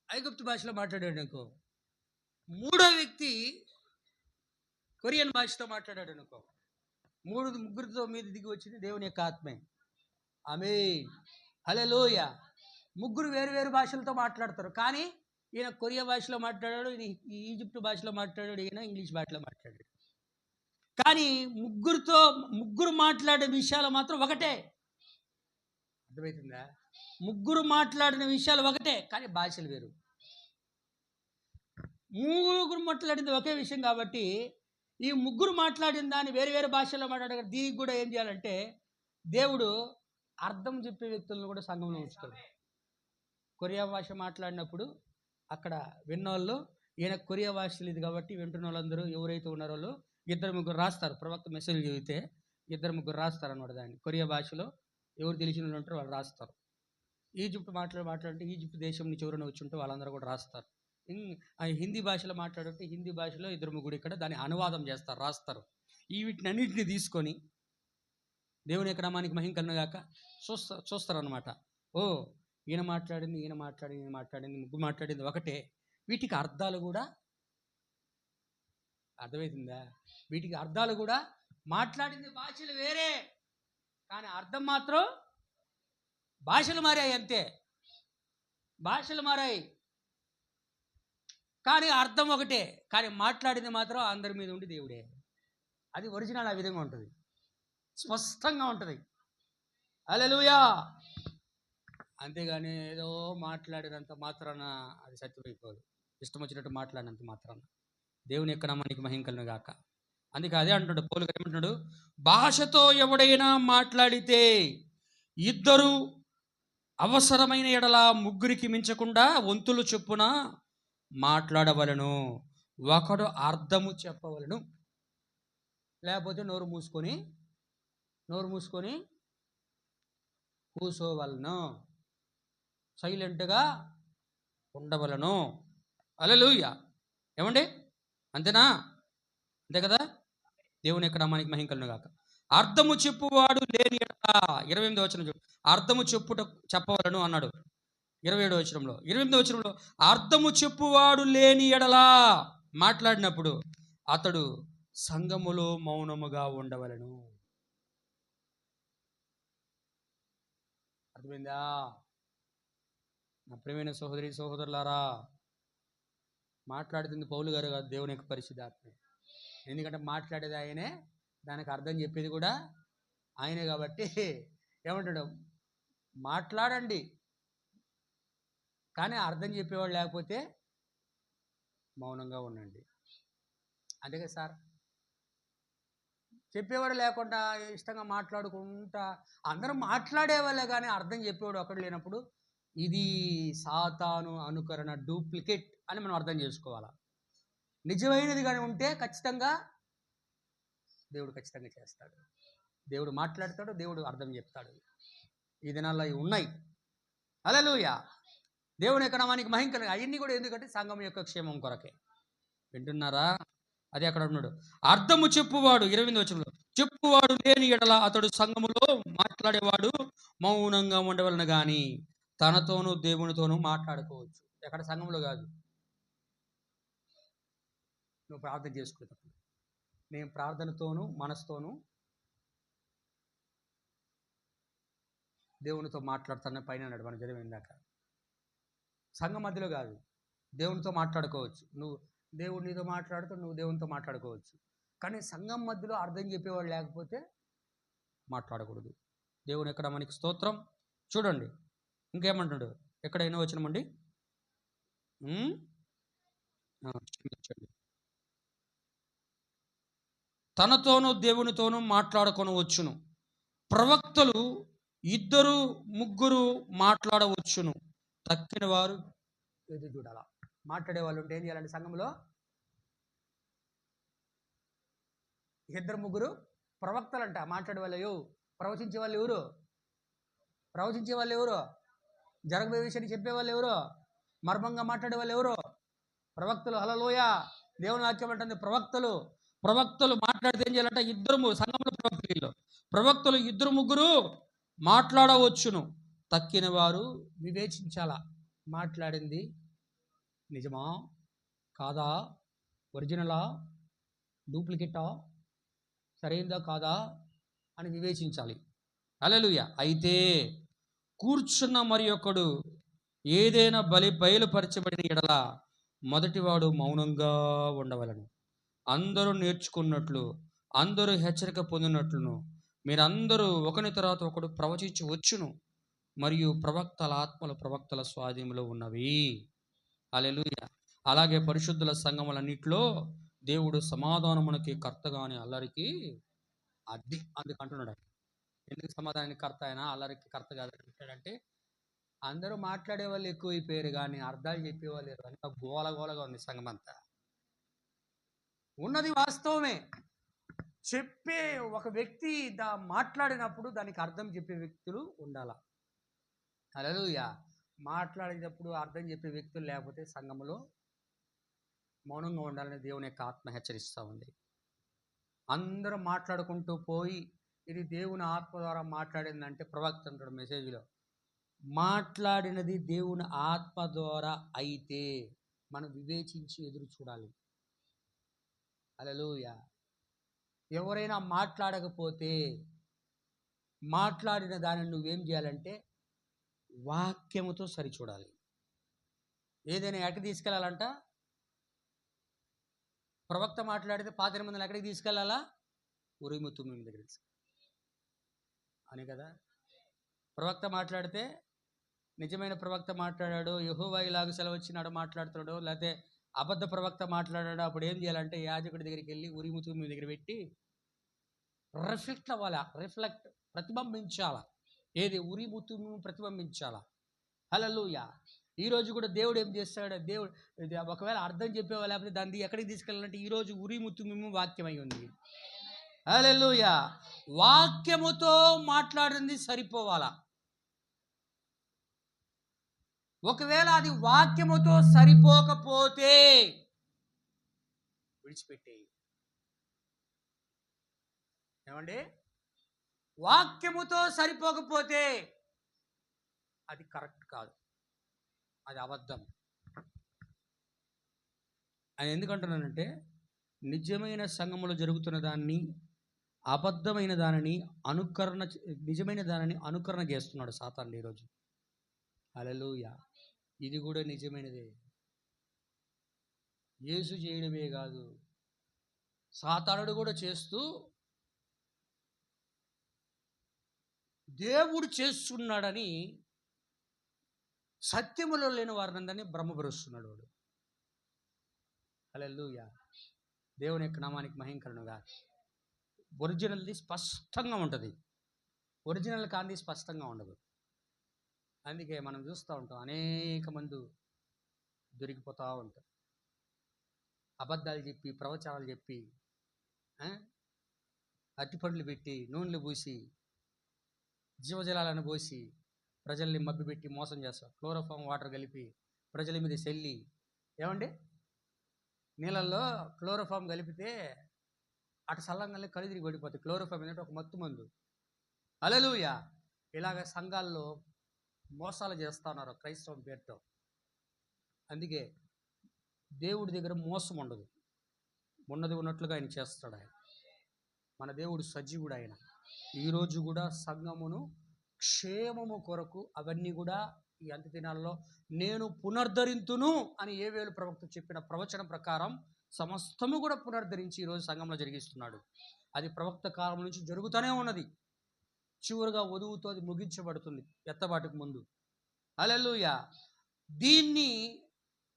ఐగుప్తు భాషలో మాట్లాడాడు అనుకో, మూడో వ్యక్తి కొరియన్ భాషతో మాట్లాడాడు అనుకో, ముగ్గురితో మీద దిగి వచ్చింది దేవుని యొక్క ఆత్మే. ఆమేన్, హల్లెలూయా. ముగ్గురు వేరు వేరు భాషలతో మాట్లాడతారు, కానీ ఈయన కొరియా భాషలో మాట్లాడాడు, ఈజిప్ట్ భాషలో మాట్లాడాడు, ఈయన ఇంగ్లీష్ భాషలో మాట్లాడాడు. కానీ ముగ్గురు మాట్లాడే విషయాలు మాత్రం ఒకటే. అర్థమవుతుందా? ముగ్గురు మాట్లాడిన విషయాలు ఒకటే, కానీ భాషలు వేరు. ముగ్గురు మాట్లాడింది ఒకే విషయం కాబట్టి ఈ ముగ్గురు మాట్లాడిన దాన్ని వేరు వేరు భాషల్లో మాట్లాడారు. దీనికి కూడా ఏం చేయాలంటే దేవుడు అర్థం చెప్పే వ్యక్తులను కూడా సంఘంలో ఉంచుతాడు. కొరియా భాష మాట్లాడినప్పుడు అక్కడ విన్నోళ్ళు, ఈయన కొరియా భాష లేదు కాబట్టి వింటున్న వాళ్ళందరూ ఎవరైతే ఉన్నారో వాళ్ళు ఇద్దరు ముగ్గురు రాస్తారు. ప్రవక్త మెసేజ్ చదివితే ఇద్దరు ముగ్గురు రాస్తారు అన్నమాట. దాన్ని కొరియా భాషలో ఎవరు తెలిసిన వాళ్ళు ఉంటారో వాళ్ళు రాస్తారు. ఈజిప్ట్ మాట్లాడితే ఈజిప్ట్ దేశం నుంచి ఎవరైనా వచ్చి ఉంటే వాళ్ళందరూ కూడా రాస్తారు. హిందీ భాషలో మాట్లాడితే హిందీ భాషలో ఇద్దరు ముగ్గురు ఇక్కడ దాన్ని అనువాదం చేస్తారు, రాస్తారు. వీటినన్నింటినీ తీసుకొని దేవుని యొక్క నామానికి మహిమ కలుగుగాక చూస్తారనమాట. ఓ ఈయన మాట్లాడింది ముగ్గురు మాట్లాడింది ఒకటే, వీటికి అర్థాలు కూడా అర్థమవుతుందా? వీటికి అర్థాలు కూడా మాట్లాడింది భాషలు వేరే, కానీ అర్థం మాత్రం భాషలు మారాయి అంతే. భాషలు మారాయి కానీ అర్థం ఒకటే, కానీ మాట్లాడింది మాత్రం అందరి మీద ఉండి దేవుడే. అది ఒరిజినల్ ఆ విధంగా ఉంటుంది, స్పష్టంగా ఉంటుంది. హల్లెలూయా. అంతేగాని ఏదో మాట్లాడినంత మాత్రాన అది సత్యమైపోదు. ఇష్టం వచ్చినట్టు మాట్లాడినంత మాత్రాన. దేవుని యొక్క నామానికి మహిమ కలుగును గాక. అందుకే అదే అంటున్నాడు పౌలు గారు, ఏమంటున్నాడు? భాషతో ఎవడైనా మాట్లాడితే ఇద్దరు అవసరమైన ఎడల ముగ్గురికి మించకుండా వంతులు చొప్పున మాట్లాడవలను, ఒకడు అర్థము చెప్పవలను, లేకపోతే నోరు మూసుకొని కూసోవలను, సైలెంట్గా ఉండవలను. హల్లెలూయా. ఏమండి? అంతేనా? అంతే కదా? దేవుని యొక్క నామానికి మహిమ కలుగును గాక. అర్థము చెప్పువాడు లేని ఎడల, 28వ వచనం చూడు, అర్థము చెప్పవలను అన్నాడు. 27వ వచనంలో, 28వ వచనంలో అర్థము చెప్పువాడు లేని ఎడలా మాట్లాడినప్పుడు అతడు సంఘములో మౌనముగా ఉండవలను. అర్థమైందా? నా ప్రియమైన సహోదరి సహోదరులారా, మాట్లాడుతుంది పౌలు గారు కాదు, దేవుని యొక్క పరిశుద్ధాత్మ. ఎందుకంటే మాట్లాడేది ఆయనే, దానికి అర్థం చెప్పేది కూడా ఆయనే. కాబట్టి ఏమంటాడు? మాట్లాడండి, కానీ అర్థం చెప్పేవాడు లేకపోతే మౌనంగా ఉండండి. అంతే కదా సార్? చెప్పేవాడు లేకుండా ఇష్టంగా మాట్లాడుకుంటా అందరం మాట్లాడేవాళ్ళే, కానీ అర్థం చెప్పేవాడు ఒకడు లేనప్పుడు ఇది సాతాను అనుకరణ, డూప్లికేట్ అని మనం అర్థం చేసుకోవాలా. నిజమైనది కానీ ఉంటే ఖచ్చితంగా దేవుడు ఖచ్చితంగా చేస్తాడు. దేవుడు మాట్లాడతాడు, దేవుడు అర్థం చెప్తాడు. ఈ దినాల్లో అవి ఉన్నాయి. హల్లెలూయా. దేవుని యొక్క నామానికి మహిమ కలుగు. అవన్నీ కూడా ఎందుకంటే సంఘం యొక్క క్షేమం కొరకే. వింటున్నారా? అదే అక్కడ ఉన్నాడు. అర్థము చెప్పువాడు, 28వ వచనంలో, చెప్పువాడు లేని ఎడల అతడు సంఘములో మాట్లాడేవాడు మౌనంగా ఉండవలన గాని తనతోనూ దేవునితోనూ మాట్లాడుకోవచ్చు. ఎక్కడ? సంఘంలో కాదు. నువ్వు ప్రార్థన చేసుకునేటప్పుడు నేను ప్రార్థనతోనూ మనసుతోనూ దేవునితో మాట్లాడుతానని పైన అన్నాడు, మనం చదివిందాక. సంఘం మధ్యలో కాదు, దేవునితో మాట్లాడుకోవచ్చు. నువ్వు దేవుడు నీతో మాట్లాడుతూ నువ్వు దేవునితో మాట్లాడుకోవచ్చు. కానీ సంఘం మధ్యలో అర్థం చెప్పేవాడు లేకపోతే మాట్లాడకూడదు. దేవుని ఎక్కడ మనకి స్తోత్రం. చూడండి ఇంకేమంటాడు, ఎక్కడైనా వచ్చినామండి. క్షమించండి. తనతోనూ దేవునితోనూ మాట్లాడుకొనవచ్చును. ప్రవక్తలు 2-3 మాట్లాడవచ్చును. తక్కిన వారు ఎదురు చూడాల. మాట్లాడే వాళ్ళు ఉంటే ఏం చేయాలంటే సంఘంలో 2-3 ప్రవక్తలు అంట. మాట్లాడే వాళ్ళు ప్రవచించే వాళ్ళు ఎవరు? ప్రవచించే వాళ్ళు ఎవరు? జరగబోయే విషయాన్ని చెప్పేవాళ్ళు ఎవరు? మర్మంగా మాట్లాడే వాళ్ళు ఎవరు? ప్రవక్తలు. హల్లెలూయా. దేవుని వాక్యం అంటుంది ప్రవక్తలు మాట్లాడితే ఏం చేయాలంటే 2 సంఘంలో ప్రవక్తలు 2-3 మాట్లాడవచ్చును. తక్కిన వారు వివేచించాల. మాట్లాడింది నిజమా కాదా, ఒరిజినలా డూప్లికేటా, సరైందా కాదా అని వివేచించాలి. హల్లెలూయా. అయితే కూర్చున్న మరి ఒకడు ఏదైనా బయలుపరచబడిన ఎడల మొదటివాడు మౌనంగా ఉండవలను. అందరూ నేర్చుకున్నట్లు, అందరూ హెచ్చరిక పొందినట్లును మీరందరూ ఒకని తర్వాత ఒకడు ప్రవచించి వచ్చును. మరియు ప్రవక్తల ఆత్మలు ప్రవక్తల స్వాధీనంలో ఉన్నవి. హల్లెలూయా. అలాగే పరిశుద్ధుల సంఘములన్నిటిలో దేవుడు సమాధానమునకి కర్త గాని అల్లరికి అందుకు అంటున్నాడు. ఎందుకు సమాధానానికి కర్త అయినా అల్లరికి కర్త కాదంటే, అందరూ మాట్లాడే వాళ్ళు ఎక్కువైపోయారు కానీ అర్థాలు చెప్పేవాళ్ళు లేరు. అంతా గోలగోలగా ఉంది సంఘం అంతా. ఉన్నది వాస్తవమే. చెప్పే ఒక వ్యక్తి మాట్లాడినప్పుడు దానికి అర్థం చెప్పే వ్యక్తులు ఉండాల. హల్లెలూయా. మాట్లాడేటప్పుడు అర్థం చెప్పే వ్యక్తులు లేకపోతే సంఘములో మౌనంగా ఉండాలని దేవుని యొక్క ఆత్మ హెచ్చరిస్తూ ఉంది. అందరూ మాట్లాడుకుంటూ పోయి ఇది దేవుని ఆత్మ ద్వారా మాట్లాడిందంటే ప్రవక్త అంటాడు మెసేజ్లో, మాట్లాడినది దేవుని ఆత్మ ద్వారా అయితే మనం వివేచించి ఎదురు చూడాలి. హల్లెలూయా. ఎవరైనా మాట్లాడకపోతే మాట్లాడిన దానిని నువ్వేం చేయాలంటే వాక్యముతో సరిచూడాలి. ఏదైనా ఎక్కడికి తీసుకెళ్ళాలంట? ప్రవక్త మాట్లాడితే 18 ఎక్కడికి తీసుకెళ్ళాలా? ఉరీము తుమ్మీము దగ్గరికి అని కదా. ప్రవక్త మాట్లాడితే నిజమైన ప్రవక్త మాట్లాడాడు, యెహోవా ఇలాగ సెలవచ్చినాడు మాట్లాడుతున్నాడు, లేకపోతే అబద్ధ ప్రవక్త మాట్లాడాడు, అప్పుడు ఏం చేయాలంటే యాజకుడి దగ్గరికి వెళ్ళి ఉరీము తుమ్మీము దగ్గర పెట్టి రిఫ్లెక్ట్ అవ్వాలా. ప్రతిబింబించాల. ఏది? ఉరీము తుమ్మీము ప్రతిబింబించాల. హల్లెలూయా. ఈరోజు కూడా దేవుడు ఏం చేస్తాడు? దేవుడు ఒకవేళ అర్థం చెప్పేవా లేకపోతే దాన్ని ఎక్కడికి తీసుకెళ్ళాలంటే ఈరోజు ఉరీము తుమ్మీము వాక్యం అయి ఉంది. హల్లెలూయా. వాక్యముతో మాట్లాడింది సరిపోవాలా. ఒకవేళ అది వాక్యముతో సరిపోకపోతే విడిచిపెట్టేయి. ఏమండి? వాక్యముతో సరిపోకపోతే అది కరెక్ట్ కాదు, అది అబద్ధం. అని ఎందుకంటున్నానంటే నిజమైన సంఘములో జరుగుతున్న దాన్ని, అబద్ధమైన దానిని నిజమైన దానిని అనుకరణ చేస్తున్నాడు సాతానుడు ఈరోజు. హల్లెలూయా. ఇది కూడా నిజమైనదే. యేసు చేయడమే కాదు, సాతానుడు కూడా చేస్తూ దేవుడు చేస్తున్నాడని సత్యములో లేని వారినందరినీ భ్రమపరుస్తున్నాడు వాడు. హల్లెలూయా. దేవుని యొక్క నామానికి మహిమకరణగా. ఒరిజినల్ది స్పష్టంగా ఉంటుంది, ఒరిజినల్ కాంతి స్పష్టంగా ఉండదు. అందుకే మనం చూస్తూ ఉంటాం అనేక మంది దొరికిపోతూ ఉంటారు. అబద్ధాలు చెప్పి, ప్రవచనాలు చెప్పి, అట్టిపండ్లు పెట్టి, నూనెలు పూసి, జీవజలాలను పోసి ప్రజల్ని మభ్యపెట్టి మోసం చేస్తారు. క్లోరోఫామ్ వాటర్ కలిపి ప్రజల మీద చెల్లి, ఏమండి నీళ్ళల్లో క్లోరోఫామ్ కలిపితే అటు సల్లంగానే కళ్ళు తిరిగి పడిపోతాయి. క్లోరోఫామ్ ఏంటంటే ఒక మత్తు మందు. హల్లెలూయా. ఇలాగ సంఘాల్లో మోసాలు చేస్తూ ఉన్నారు క్రైస్తవం పేరుతో. అందుకే దేవుడి దగ్గర మోసం ఉండదు, ఉన్నది ఉన్నట్లుగా ఆయన చేస్తాడు. ఆయన మన దేవుడు సజీవుడు. ఆయన ఈరోజు కూడా సంఘమును క్షేమము కొరకు అవన్నీ కూడా ఈ అంత్య దినాల్లో నేను పునరుద్ధరింతును అని యోవేలు ప్రవక్త చెప్పిన ప్రవచనం ప్రకారం సమస్తము కూడా పునరుద్ధరించి ఈరోజు సంఘంలో జరిగిస్తున్నాడు. అది ప్రవక్త కాలం నుంచి జరుగుతూనే ఉన్నది. చివరిగా వధువుతో అది ముగించబడుతుంది ఎత్తబాటుకు ముందు. హల్లెలూయా. దీన్ని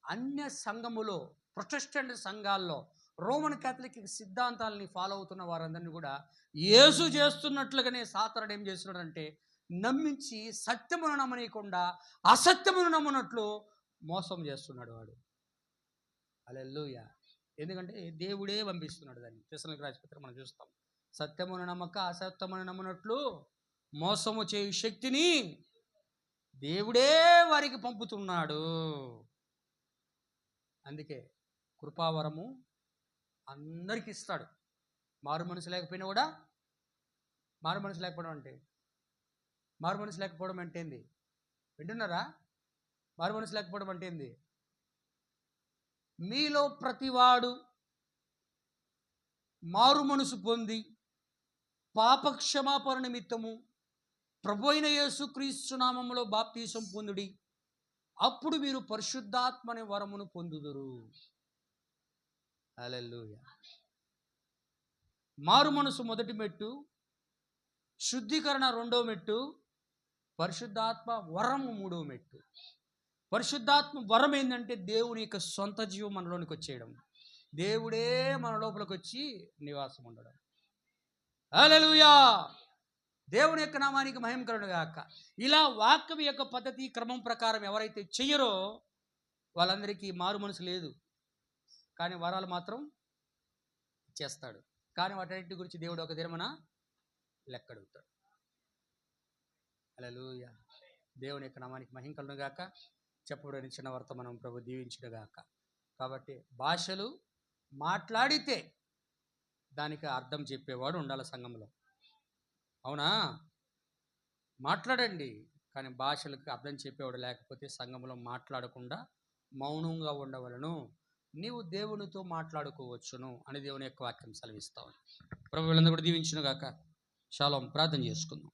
అన్య సంఘములో, ప్రొటెస్టెంట్ సంఘాల్లో, రోమన్ క్యాథలిక్ సిద్ధాంతాలని ఫాలో అవుతున్న వారందరినీ కూడా యేసు చేస్తున్నట్లుగానే సాతానుడు ఏం చేస్తున్నాడంటే నమ్మించి సత్యమును నమ్మనీయకుండా అసత్యమును నమ్మనట్లు మోసం చేస్తున్నాడు వాడు. హల్లెలూయా. ఎందుకంటే దేవుడే పంపిస్తున్నాడు దాన్ని. తెస్సలోనికీయులకు రాసిన పత్రిక మనం చూస్తాం. సత్యమును నమ్మక అసత్యమును నమ్మనట్లు మోసము చేయు శక్తిని దేవుడే వారికి పంపుతున్నాడు. అందుకే కృపావరము అందరికి ఇస్తాడు. మారు మనసు లేకపోయినా కూడా, మారు మనసు లేకపోవడం అంటే ఏంది? వింటున్నారా? మారు మనసు లేకపోవడం అంటే ఏంది? మీలో ప్రతివాడు మారు మనసు పొంది పాపక్షమాపణ నిమిత్తము ప్రభు అయిన యేసుక్రీస్తు నామములో బాప్తీసం పొందుడి, అప్పుడు మీరు పరిశుద్ధాత్మ అనే వరమును పొందుదురు. హల్లెలూయా. మారు మనసు మొదటి మెట్టు, శుద్ధీకరణ రెండో మెట్టు, పరిశుద్ధాత్మ వరము మూడో మెట్టు. పరిశుద్ధాత్మ వరం ఏంటంటే దేవుని యొక్క సొంత జీవం మనలోనికి వచ్చేయడం, దేవుడే మన లోపలికి వచ్చి నివాసం ఉండడం. హల్లెలూయా. దేవుని యొక్క నామానికి మహిమ కలుగును గాక. ఇలా వాక్యం యొక్క పద్ధతి క్రమం ప్రకారం ఎవరైతే చెయ్యరో వాళ్ళందరికీ మారు మనసు లేదు, కానీ వరాలు మాత్రం చేస్తాడు. కానీ వాటన్నిటి గురించి దేవుడు ఒక దినమున లెక్కడుగుతాడు. హల్లెలూయా. దేవుని యొక్క నామానికి మహిమ కలుగును గాక. చెప్పబడిన చిన్న వర్తమానం ప్రభు దీవించును గాక. కాబట్టి భాషలు మాట్లాడితే దానికి అర్థం చెప్పేవాడు ఉండాలి సంఘంలో. అవునా? మాట్లాడండి, కానీ భాషలకు అర్థం చెప్పేవాడు లేకపోతే సంఘంలో మాట్లాడకుండా మౌనంగా ఉండవలను. నీవు దేవునితో మాట్లాడుకోవచ్చును అని దేవుని యొక్క వాక్యం సెలవిస్తావు. ప్రభు వీళ్ళందరూ కూడా దీవించును గాక. షాలోమ్. ప్రార్థన చేసుకుందాం.